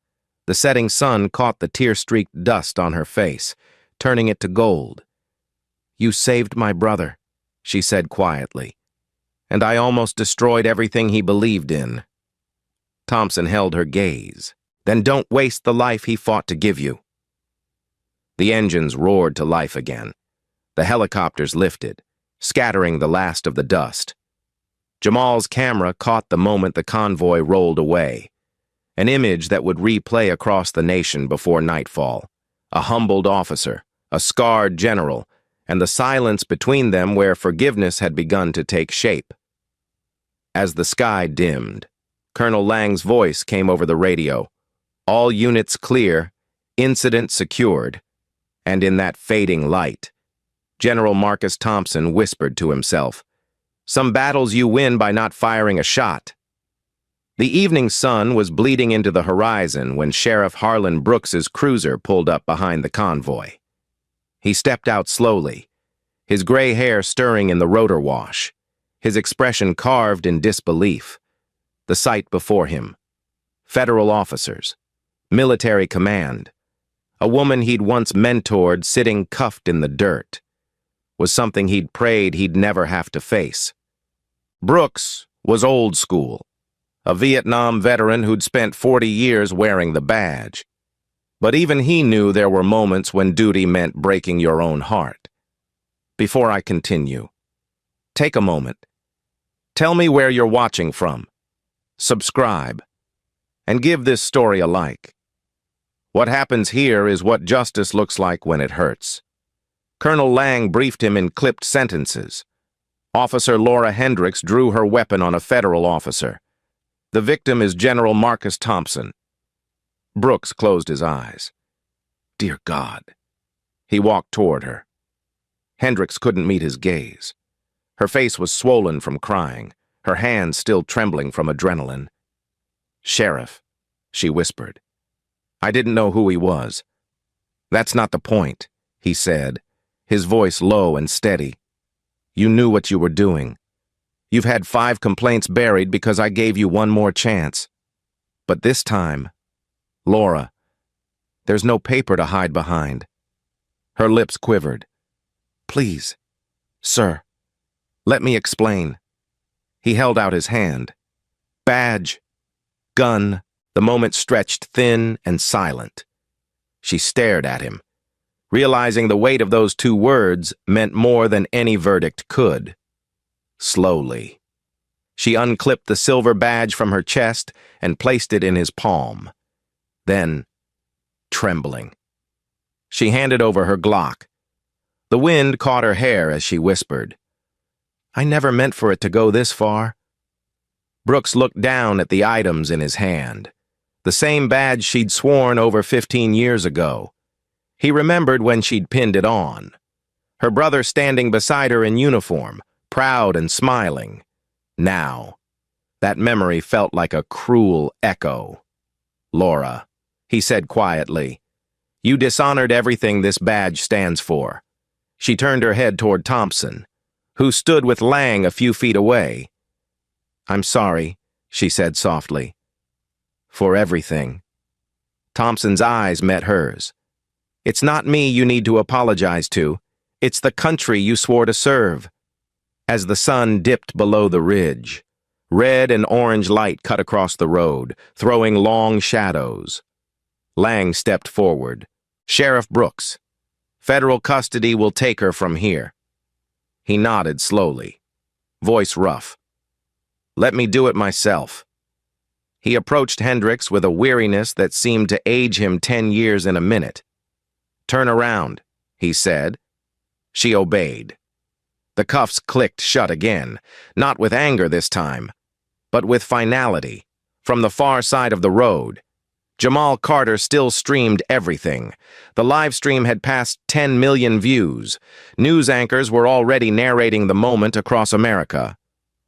The setting sun caught the tear-streaked dust on her face, turning it to gold. You saved my brother, she said quietly, and I almost destroyed everything he believed in. Thompson held her gaze. Then don't waste the life he fought to give you. The engines roared to life again. The helicopters lifted, scattering the last of the dust. Jamal's camera caught the moment the convoy rolled away, an image that would replay across the nation before nightfall. A humbled officer, a scarred general, and the silence between them where forgiveness had begun to take shape. As the sky dimmed, Colonel Lang's voice came over the radio. All units clear, incident secured, and in that fading light, General Marcus Thompson whispered to himself, Some battles you win by not firing a shot. The evening sun was bleeding into the horizon when Sheriff Harlan Brooks's cruiser pulled up behind the convoy. He stepped out slowly, his gray hair stirring in the rotor wash, his expression carved in disbelief. The sight before him. Federal officers. Military command. A woman he'd once mentored sitting cuffed in the dirt. Was something he'd prayed he'd never have to face. Brooks was old school. A Vietnam veteran who'd spent 40 years wearing the badge. But even he knew there were moments when duty meant breaking your own heart. Before I continue, take a moment. Tell me where you're watching from. Subscribe. And give this story a like. What happens here is what justice looks like when it hurts. Colonel Lang briefed him in clipped sentences. Officer Laura Hendricks drew her weapon on a federal officer. The victim is General Marcus Thompson. Brooks closed his eyes. Dear God. He walked toward her. Hendricks couldn't meet his gaze. Her face was swollen from crying, her hands still trembling from adrenaline. Sheriff, she whispered. I didn't know who he was. That's not the point, he said, his voice low and steady. You knew what you were doing. You've had 5 complaints buried because I gave you one more chance. But this time, Laura, there's no paper to hide behind. Her lips quivered. Please, sir, Let me explain. He held out his hand. Badge. Gun. The moment stretched thin and silent. She stared at him, realizing the weight of those two words meant more than any verdict could. Slowly, she unclipped the silver badge from her chest and placed it in his palm. Then, trembling, she handed over her Glock. The wind caught her hair as she whispered, "I never meant for it to go this far." Brooks looked down at the items in his hand, the same badge she'd sworn over 15 years ago. He remembered when she'd pinned it on. Her brother standing beside her in uniform, proud and smiling. Now, that memory felt like a cruel echo. "Laura," he said quietly, "you dishonored everything this badge stands for." She turned her head toward Thompson, who stood with Lang a few feet away. "I'm sorry," she said softly. "For everything." Thompson's eyes met hers. "It's not me you need to apologize to. It's the country you swore to serve." As the sun dipped below the ridge, red and orange light cut across the road, throwing long shadows. Lang stepped forward. "Sheriff Brooks, federal custody will take her from here." He nodded slowly, voice rough. "Let me do it myself." He approached Hendricks with a weariness that seemed to age him 10 years in a minute. "Turn around," he said. She obeyed. The cuffs clicked shut again, not with anger this time, but with finality. From the far side of the road, Jamal Carter still streamed everything. The live stream had passed 10 million views. News anchors were already narrating the moment across America.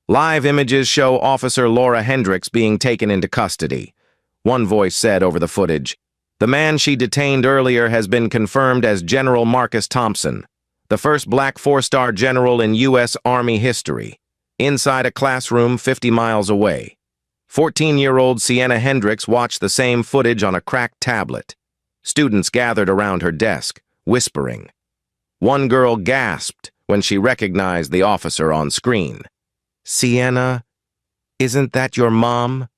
Live images show Officer Laura Hendricks being taken into custody. One voice said over the footage, "The man she detained earlier has been confirmed as General Marcus Thompson, the first black four-star general in U.S. Army history, inside a classroom 50 miles away." 14-year-old Sienna Hendricks watched the same footage on a cracked tablet. Students gathered around her desk, whispering. One girl gasped when she recognized the officer on screen. "Sienna, isn't that your mom?"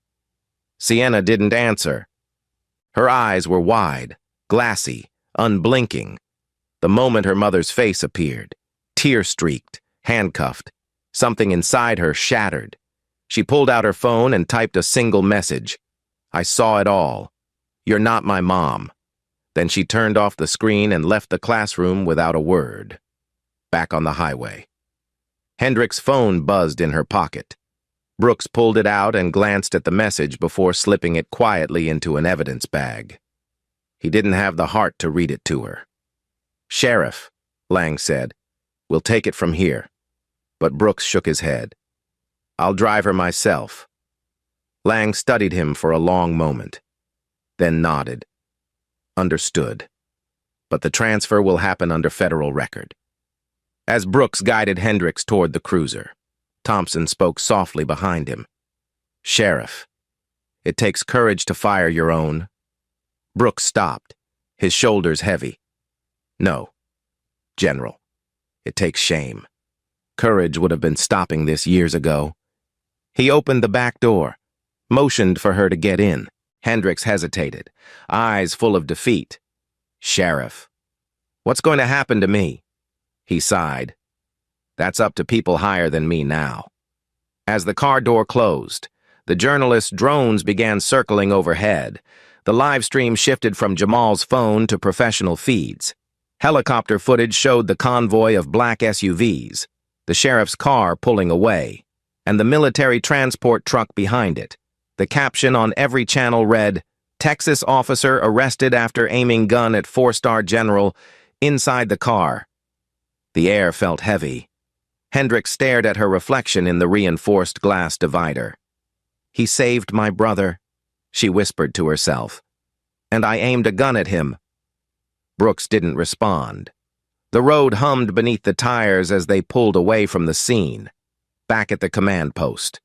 Sienna didn't answer. Her eyes were wide, glassy, unblinking. The moment her mother's face appeared, tear-streaked, handcuffed, something inside her shattered. She pulled out her phone and typed a single message. "I saw it all. You're not my mom." Then she turned off the screen and left the classroom without a word. Back on the highway. Hendricks' phone buzzed in her pocket. Brooks pulled it out and glanced at the message before slipping it quietly into an evidence bag. He didn't have the heart to read it to her. "Sheriff," Lang said, "we'll take it from here." But Brooks shook his head. "I'll drive her myself." Lang studied him for a long moment, then nodded. "Understood. But the transfer will happen under federal record." As Brooks guided Hendricks toward the cruiser, Thompson spoke softly behind him. "Sheriff, it takes courage to fire your own." Brooks stopped, his shoulders heavy. "No, General, it takes shame. Courage would have been stopping this years ago." He opened the back door, motioned for her to get in. Hendricks hesitated, eyes full of defeat. "Sheriff, what's going to happen to me?" He sighed. "That's up to people higher than me now." As the car door closed, the journalist's drones began circling overhead. The live stream shifted from Jamal's phone to professional feeds. Helicopter footage showed the convoy of black SUVs, the sheriff's car pulling away, and the military transport truck behind it. The caption on every channel read, "Texas officer arrested after aiming gun at four-star general inside the car." The air felt heavy. Hendricks stared at her reflection in the reinforced glass divider. "He saved my brother," she whispered to herself. "And I aimed a gun at him." Brooks didn't respond. The road hummed beneath the tires as they pulled away from the scene. Back at the command post,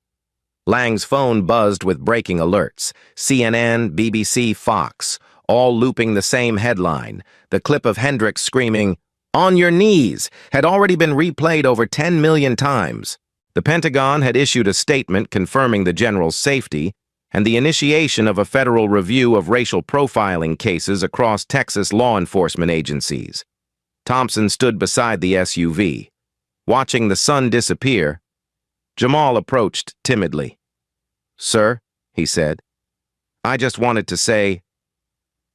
Lang's phone buzzed with breaking alerts. CNN, BBC, Fox, all looping the same headline, the clip of Hendricks screaming, "On your knees," had already been replayed over 10 million times. The Pentagon had issued a statement confirming the general's safety and the initiation of a federal review of racial profiling cases across Texas law enforcement agencies. Thompson stood beside the SUV. Watching the sun disappear, Jamal approached timidly. "Sir," he said, "I just wanted to say,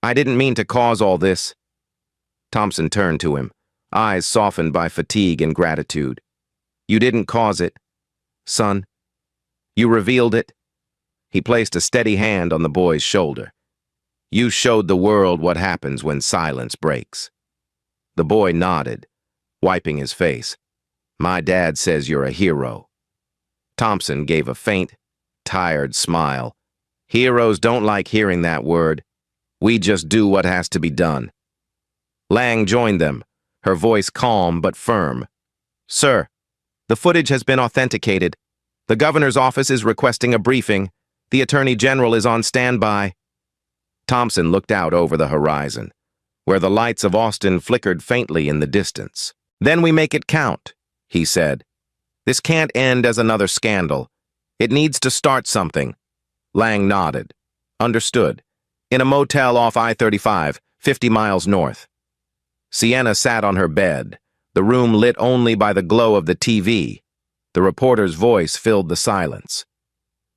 I didn't mean to cause all this." Thompson turned to him, eyes softened by fatigue and gratitude. "You didn't cause it, son. You revealed it." He placed a steady hand on the boy's shoulder. "You showed the world what happens when silence breaks." The boy nodded, wiping his face. "My dad says you're a hero." Thompson gave a faint, tired smile. "Heroes don't like hearing that word. We just do what has to be done." Lang joined them, her voice calm but firm. "Sir, the footage has been authenticated. The governor's office is requesting a briefing. The Attorney General is on standby." Thompson looked out over the horizon, where the lights of Austin flickered faintly in the distance. "Then we make it count," he said. "This can't end as another scandal. It needs to start something." Lang nodded. "Understood. In a motel off I-35, 50 miles north." Sienna sat on her bed, the room lit only by the glow of the TV. The reporter's voice filled the silence.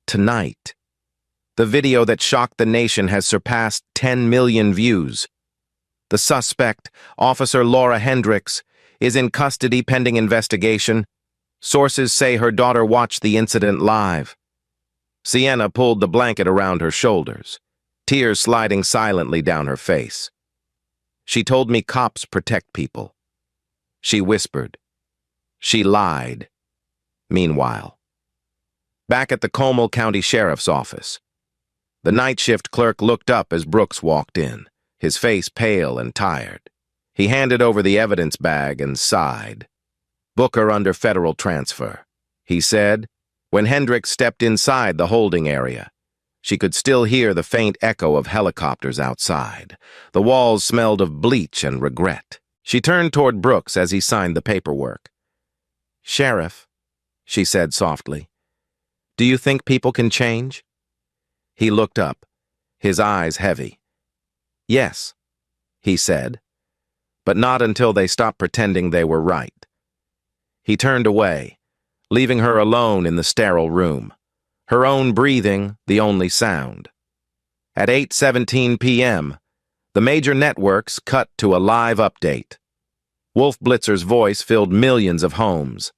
"Tonight, the video that shocked the nation has surpassed 10 million views. The suspect, Officer Laura Hendricks, is in custody pending investigation. Sources say her daughter watched the incident live." Sienna pulled the blanket around her shoulders, tears sliding silently down her face. "She told me cops protect people." She whispered. She lied. Meanwhile, back at the Comal County Sheriff's Office, the night shift clerk looked up as Brooks walked in, his face pale and tired. He handed over the evidence bag and sighed. "Book her under federal transfer," he said. When Hendricks stepped inside the holding area, she could still hear the faint echo of helicopters outside. The walls smelled of bleach and regret. She turned toward Brooks as he signed the paperwork. "Sheriff," she said softly, "do you think people can change?" He looked up, his eyes heavy. "Yes," he said, "but not until they stop pretending they were right." He turned away, leaving her alone in the sterile room, her own breathing the only sound. At 8:17 p.m., the major networks cut to a live update. Wolf Blitzer's voice filled millions of homes.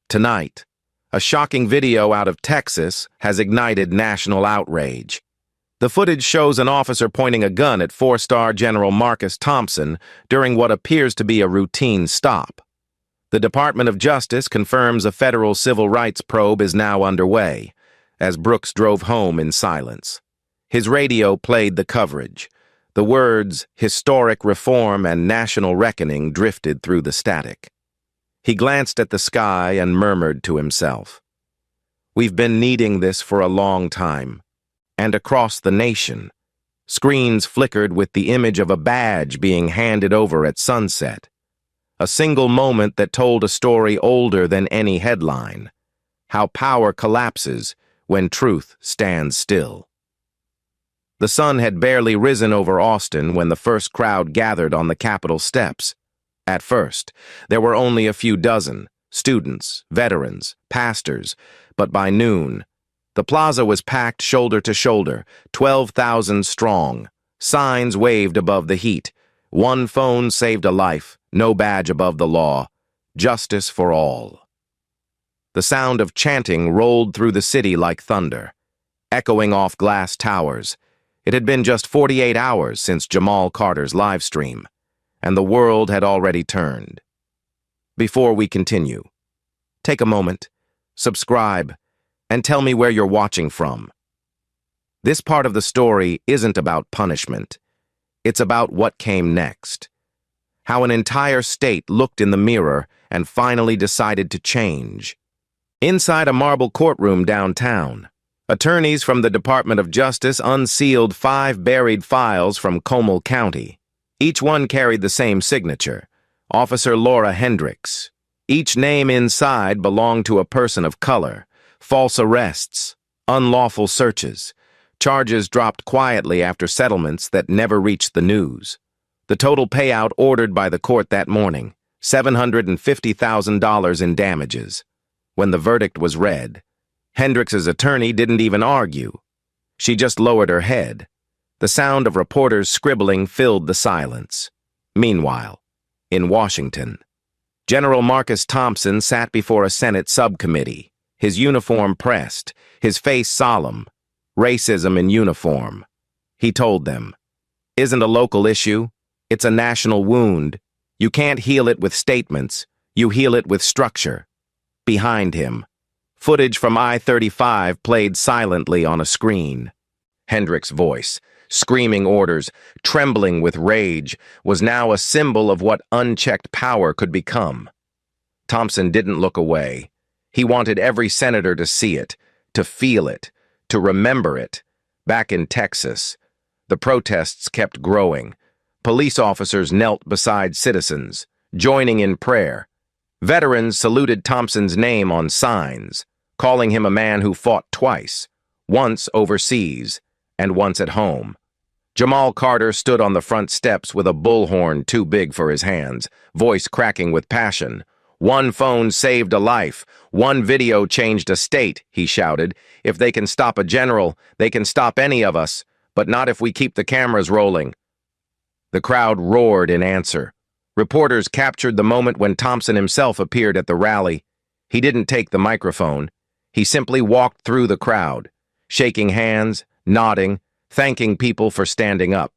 Tonight, a shocking video out of Texas has ignited national outrage. The footage shows an officer pointing a gun at four-star General Marcus Thompson during what appears to be a routine stop. The Department of Justice confirms a federal civil rights probe is now underway, as Brooks drove home in silence. His radio played the coverage. The words, "historic reform" and "national reckoning" drifted through the static. He glanced at the sky and murmured to himself, "We've been needing this for a long time." And across the nation, screens flickered with the image of a badge being handed over at sunset. A single moment that told a story older than any headline. How power collapses when truth stands still. The sun had barely risen over Austin when the first crowd gathered on the Capitol steps. At first, there were only a few dozen, students, veterans, pastors, but by noon, the plaza was packed shoulder to shoulder, 12,000 strong. Signs waved above the heat. One phone saved a life, no badge above the law. Justice for all. The sound of chanting rolled through the city like thunder, echoing off glass towers. It had been just 48 hours since Jamal Carter's live stream, and the world had already turned. Before we continue, take a moment, subscribe, and tell me where you're watching from. This part of the story isn't about punishment. It's about what came next. How an entire state looked in the mirror and finally decided to change. Inside a marble courtroom downtown, attorneys from the Department of Justice unsealed 5 buried files from Comal County. Each one carried the same signature, Officer Laura Hendricks. Each name inside belonged to a person of color. False arrests, unlawful searches, charges dropped quietly after settlements that never reached the news. The total payout ordered by the court that morning, $750,000 in damages. When the verdict was read, Hendricks's attorney didn't even argue. She just lowered her head. The sound of reporters scribbling filled the silence. Meanwhile, in Washington, General Marcus Thompson sat before a Senate subcommittee, his uniform pressed, his face solemn. Racism in uniform. He told them, "Isn't a local issue. It's a national wound. You can't heal it with statements. You heal it with structure." Behind him, footage from I-35 played silently on a screen. Hendricks' voice, screaming orders, trembling with rage, was now a symbol of what unchecked power could become. Thompson didn't look away. He wanted every senator to see it, to feel it, to remember it. Back in Texas, the protests kept growing. Police officers knelt beside citizens, joining in prayer. Veterans saluted Thompson's name on signs, calling him a man who fought twice, once overseas and once at home. Jamal Carter stood on the front steps with a bullhorn too big for his hands, voice cracking with passion. "One phone saved a life. One video changed a state," he shouted. "If they can stop a general, they can stop any of us, but not if we keep the cameras rolling." The crowd roared in answer. Reporters captured the moment when Thompson himself appeared at the rally. He didn't take the microphone. He simply walked through the crowd, shaking hands, nodding, thanking people for standing up.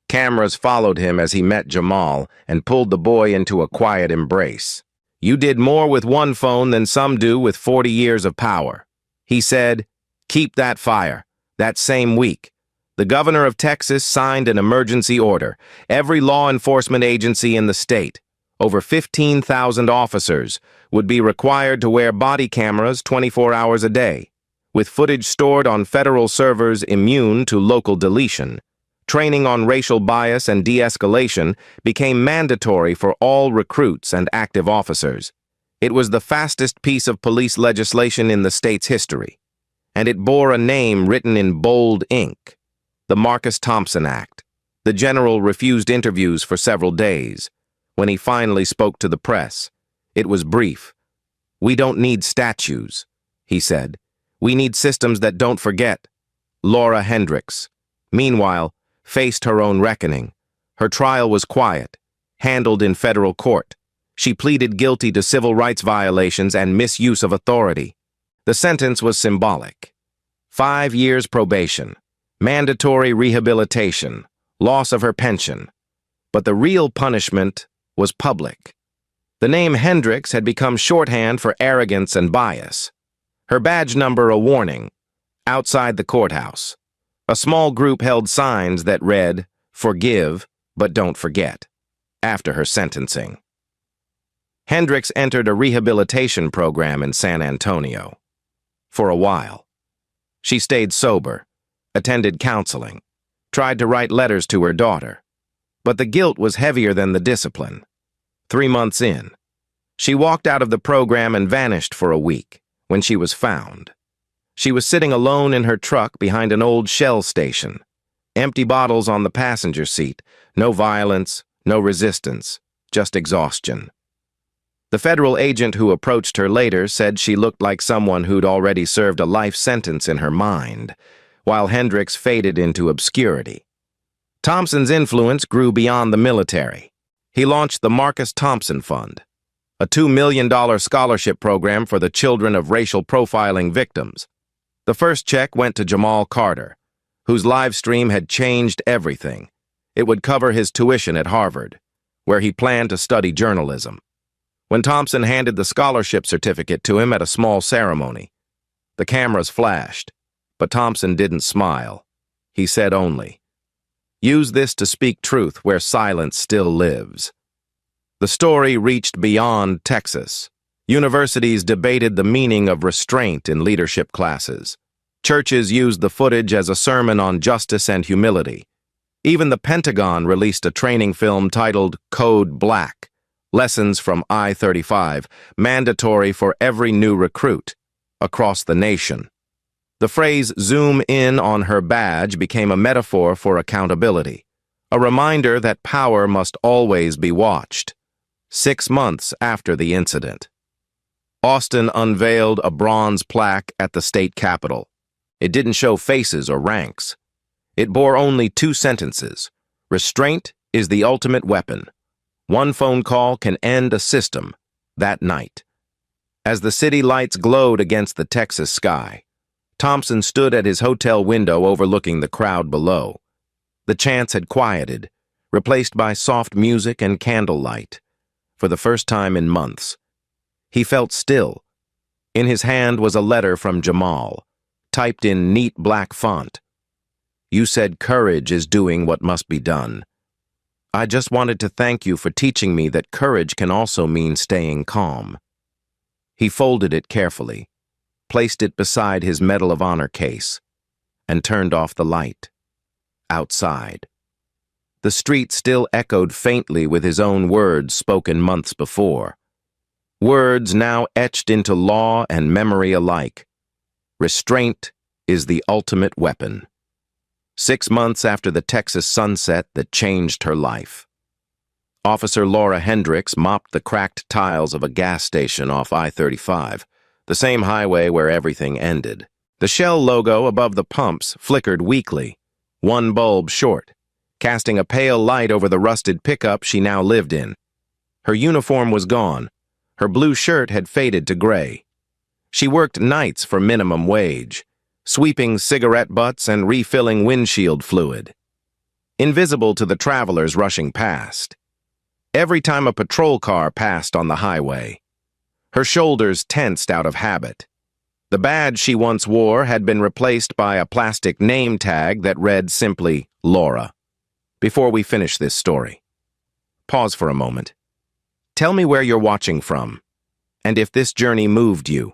Cameras followed him as he met Jamal and pulled the boy into a quiet embrace. "You did more with one phone than some do with 40 years of power." He said, "Keep that fire." That same week, the governor of Texas signed an emergency order. Every law enforcement agency in the state, over 15,000 officers, would be required to wear body cameras 24 hours a day, with footage stored on federal servers immune to local deletion. Training on racial bias and de-escalation became mandatory for all recruits and active officers. It was the fastest piece of police legislation in the state's history, and it bore a name written in bold ink. The Marcus Thompson Act. The general refused interviews for several days. When he finally spoke to the press, it was brief. "We don't need statues," he said. "We need systems that don't forget." Laura Hendricks, meanwhile, faced her own reckoning. Her trial was quiet, handled in federal court. She pleaded guilty to civil rights violations and misuse of authority. The sentence was symbolic. 5 years probation. Mandatory rehabilitation, loss of her pension. But the real punishment was public. The name Hendricks had become shorthand for arrogance and bias. Her badge number a warning. Outside the courthouse, a small group held signs that read, "Forgive, but don't forget," after her sentencing. Hendricks entered a rehabilitation program in San Antonio. For a while, she stayed sober, attended counseling, tried to write letters to her daughter. But the guilt was heavier than the discipline. 3 months in, she walked out of the program and vanished for a week when she was found. She was sitting alone in her truck behind an old Shell station. Empty bottles on the passenger seat. No violence, no resistance, just exhaustion. The federal agent who approached her later said she looked like someone who'd already served a life sentence in her mind, while Hendricks faded into obscurity. Thompson's influence grew beyond the military. He launched the Marcus Thompson Fund, a $2 million scholarship program for the children of racial profiling victims. The first check went to Jamal Carter, whose live stream had changed everything. It would cover his tuition at Harvard, where he planned to study journalism. When Thompson handed the scholarship certificate to him at a small ceremony, the cameras flashed, but Thompson didn't smile. He said only, "Use this to speak truth where silence still lives." The story reached beyond Texas. Universities debated the meaning of restraint in leadership classes. Churches used the footage as a sermon on justice and humility. Even the Pentagon released a training film titled Code Black, Lessons from I-35, mandatory for every new recruit across the nation. The phrase "zoom in on her badge" became a metaphor for accountability, a reminder that power must always be watched. 6 months after the incident, Austin unveiled a bronze plaque at the state capitol. It didn't show faces or ranks. It bore only 2 sentences. Restraint is the ultimate weapon. One phone call can end a system that night. As the city lights glowed against the Texas sky, Thompson stood at his hotel window overlooking the crowd below. The chants had quieted, replaced by soft music and candlelight. For the first time in months, he felt still. In his hand was a letter from Jamal, typed in neat black font. "You said courage is doing what must be done. I just wanted to thank you for teaching me that courage can also mean staying calm." He folded it carefully, placed it beside his Medal of Honor case, and turned off the light. Outside, the street still echoed faintly with his own words spoken months before. Words now etched into law and memory alike. Restraint is the ultimate weapon. 6 months after the Texas sunset that changed her life, Officer Laura Hendricks mopped the cracked tiles of a gas station off I-35, the same highway where everything ended. The Shell logo above the pumps flickered weakly, one bulb short, casting a pale light over the rusted pickup she now lived in. Her uniform was gone. Her blue shirt had faded to gray. She worked nights for minimum wage, sweeping cigarette butts and refilling windshield fluid, invisible to the travelers rushing past. Every time a patrol car passed on the highway, her shoulders tensed out of habit. The badge she once wore had been replaced by a plastic name tag that read simply Laura. Before we finish this story, pause for a moment. Tell me where you're watching from, and if this journey moved you.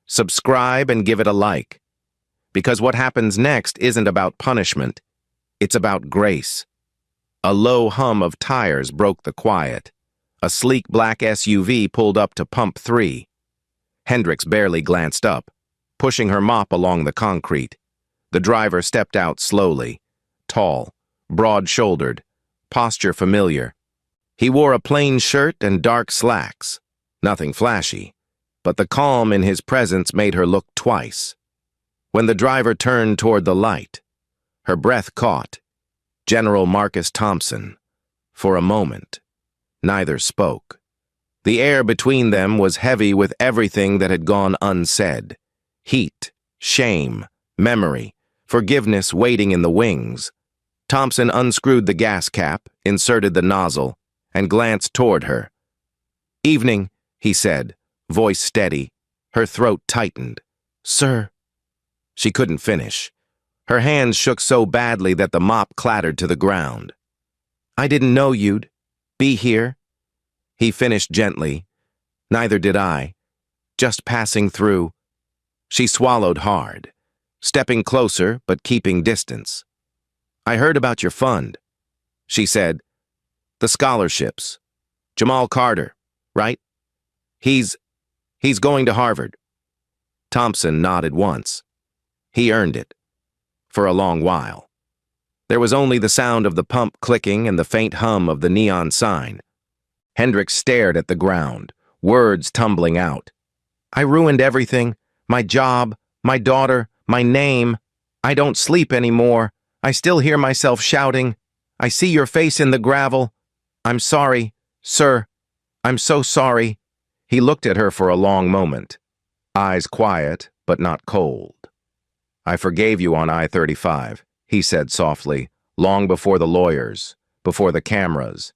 Subscribe and give it a like, because what happens next isn't about punishment, it's about grace. A low hum of tires broke the quiet. A sleek black SUV pulled up to pump 3. Hendricks barely glanced up, pushing her mop along the concrete. The driver stepped out slowly, tall, broad-shouldered, posture familiar. He wore a plain shirt and dark slacks, nothing flashy, but the calm in his presence made her look twice. When the driver turned toward the light, her breath caught. General Marcus Thompson. For a moment, neither spoke. The air between them was heavy with everything that had gone unsaid. Heat, shame, memory, forgiveness waiting in the wings. Thompson unscrewed the gas cap, inserted the nozzle, and glanced toward her. "Evening," he said, voice steady. Her throat tightened. "Sir." She couldn't finish. Her hands shook so badly that the mop clattered to the ground. "I didn't know you'd be here." He finished gently. "Neither did I. Just passing through." She swallowed hard, stepping closer but keeping distance. "I heard about your fund," she said. "The scholarships. Jamal Carter, right? He's going to Harvard." Thompson nodded once. He earned it. For a long while. There was only the sound of the pump clicking and the faint hum of the neon sign. Hendricks stared at the ground, words tumbling out. "I ruined everything. My job, my daughter, my name. I don't sleep anymore. I still hear myself shouting. I see your face in the gravel. I'm sorry, sir. I'm so sorry." He looked at her for a long moment, eyes quiet but not cold. "I forgave you on I-35, he said softly, long before the lawyers, before the cameras.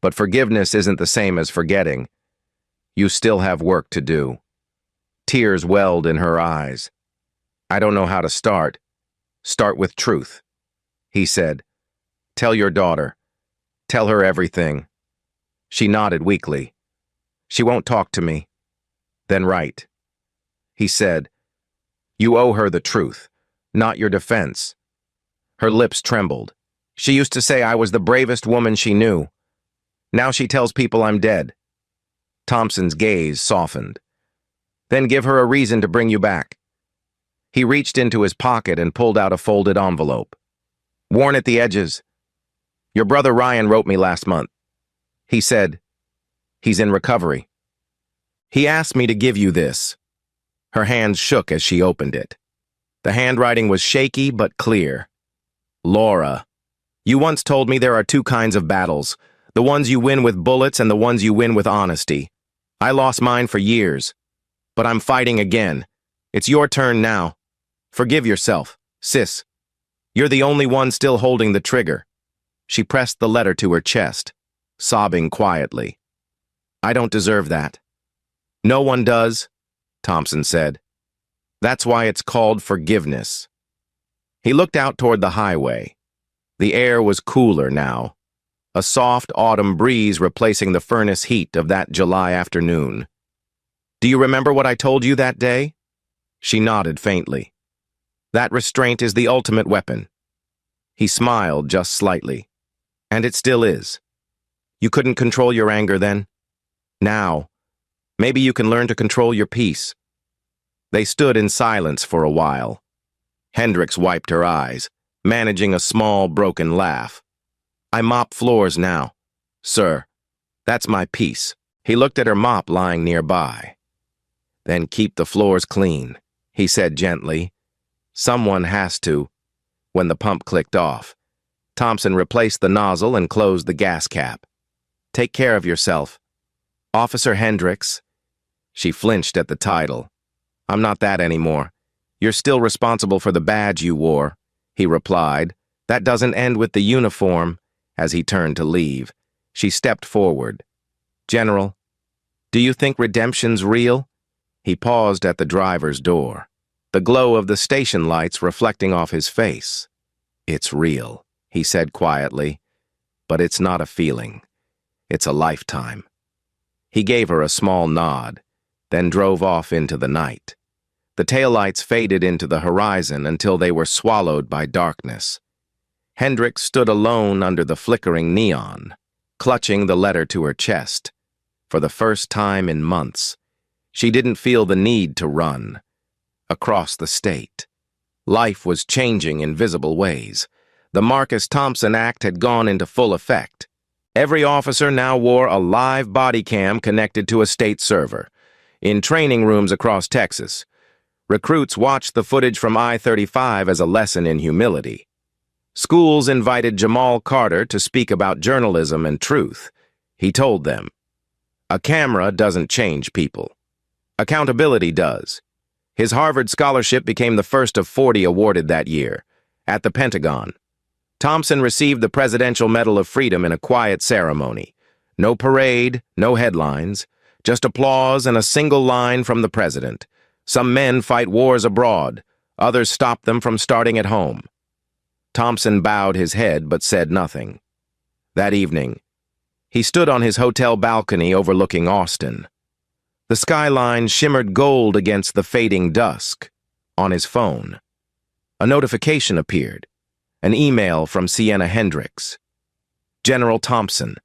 But forgiveness isn't the same as forgetting. You still have work to do." Tears welled in her eyes. "I don't know how to start. Start with truth," he said. "Tell your daughter. Tell her everything." She nodded weakly. "She won't talk to me." "Then write." He said, "You owe her the truth, not your defense." Her lips trembled. She used to say I was the bravest woman she knew. Now she tells people I'm dead. Thompson's gaze softened. Then give her a reason to bring you back. He reached into his pocket and pulled out a folded envelope. Worn at the edges. Your brother Ryan wrote me last month. He said, he's in recovery. He asked me to give you this. Her hands shook as she opened it. The handwriting was shaky but clear. Laura, you once told me there are two kinds of battles, the ones you win with bullets and the ones you win with honesty. I lost mine for years, but I'm fighting again. It's your turn now. Forgive yourself, sis. You're the only one still holding the trigger. She pressed the letter to her chest, sobbing quietly. I don't deserve that. No one does, Thompson said. That's why it's called forgiveness. He looked out toward the highway. The air was cooler now, a soft autumn breeze replacing the furnace heat of that July afternoon. Do you remember what I told you that day? She nodded faintly. That restraint is the ultimate weapon. He smiled just slightly. And it still is. You couldn't control your anger then? Now, maybe you can learn to control your peace. They stood in silence for a while. Hendricks wiped her eyes, managing a small, broken laugh. I mop floors now, sir. That's my peace. He looked at her mop lying nearby. Then keep the floors clean, he said gently. Someone has to. When the pump clicked off, Thompson replaced the nozzle and closed the gas cap. Take care of yourself. Officer Hendricks. She flinched at the title. I'm not that anymore. You're still responsible for the badge you wore, he replied. That doesn't end with the uniform. As he turned to leave, she stepped forward. General, do you think redemption's real? He paused at the driver's door, the glow of the station lights reflecting off his face. It's real, he said quietly, but it's not a feeling. It's a lifetime. He gave her a small nod, then drove off into the night. The taillights faded into the horizon until they were swallowed by darkness. Hendricks stood alone under the flickering neon, clutching the letter to her chest. For the first time in months, she didn't feel the need to run. Across the state, life was changing in visible ways. The Marcus Thompson Act had gone into full effect. Every officer now wore a live body cam connected to a state server. In training rooms across Texas, recruits watched the footage from I-35 as a lesson in humility. Schools invited Jamal Carter to speak about journalism and truth. He told them, a camera doesn't change people. Accountability does. His Harvard scholarship became the first of 40 awarded that year, at the Pentagon. Thompson received the Presidential Medal of Freedom in a quiet ceremony. No parade, no headlines, just applause and a single line from the president. Some men fight wars abroad, others stop them from starting at home. Thompson bowed his head but said nothing. That evening, he stood on his hotel balcony overlooking Austin. The skyline shimmered gold against the fading dusk. On his phone, a notification appeared, an email from Sienna Hendricks. General Thompson,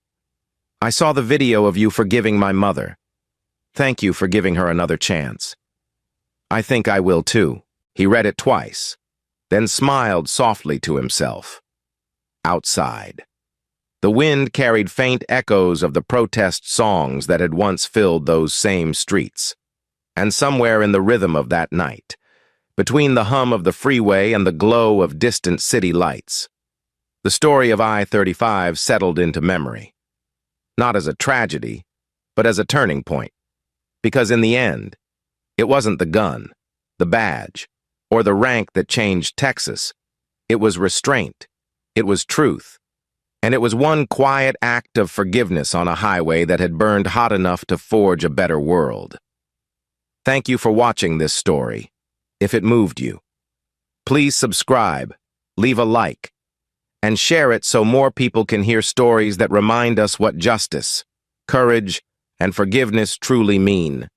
I saw the video of you forgiving my mother. Thank you for giving her another chance. I think I will too. He read it twice, then smiled softly to himself. Outside, the wind carried faint echoes of the protest songs that had once filled those same streets. And somewhere in the rhythm of that night, between the hum of the freeway and the glow of distant city lights, the story of I-35 settled into memory. Not as a tragedy, but as a turning point. Because in the end, it wasn't the gun, the badge, or the rank that changed Texas. It was restraint. It was truth. And it was one quiet act of forgiveness on a highway that had burned hot enough to forge a better world. Thank you for watching this story. If it moved you, please subscribe, leave a like, and share it so more people can hear stories that remind us what justice, courage, and forgiveness truly mean.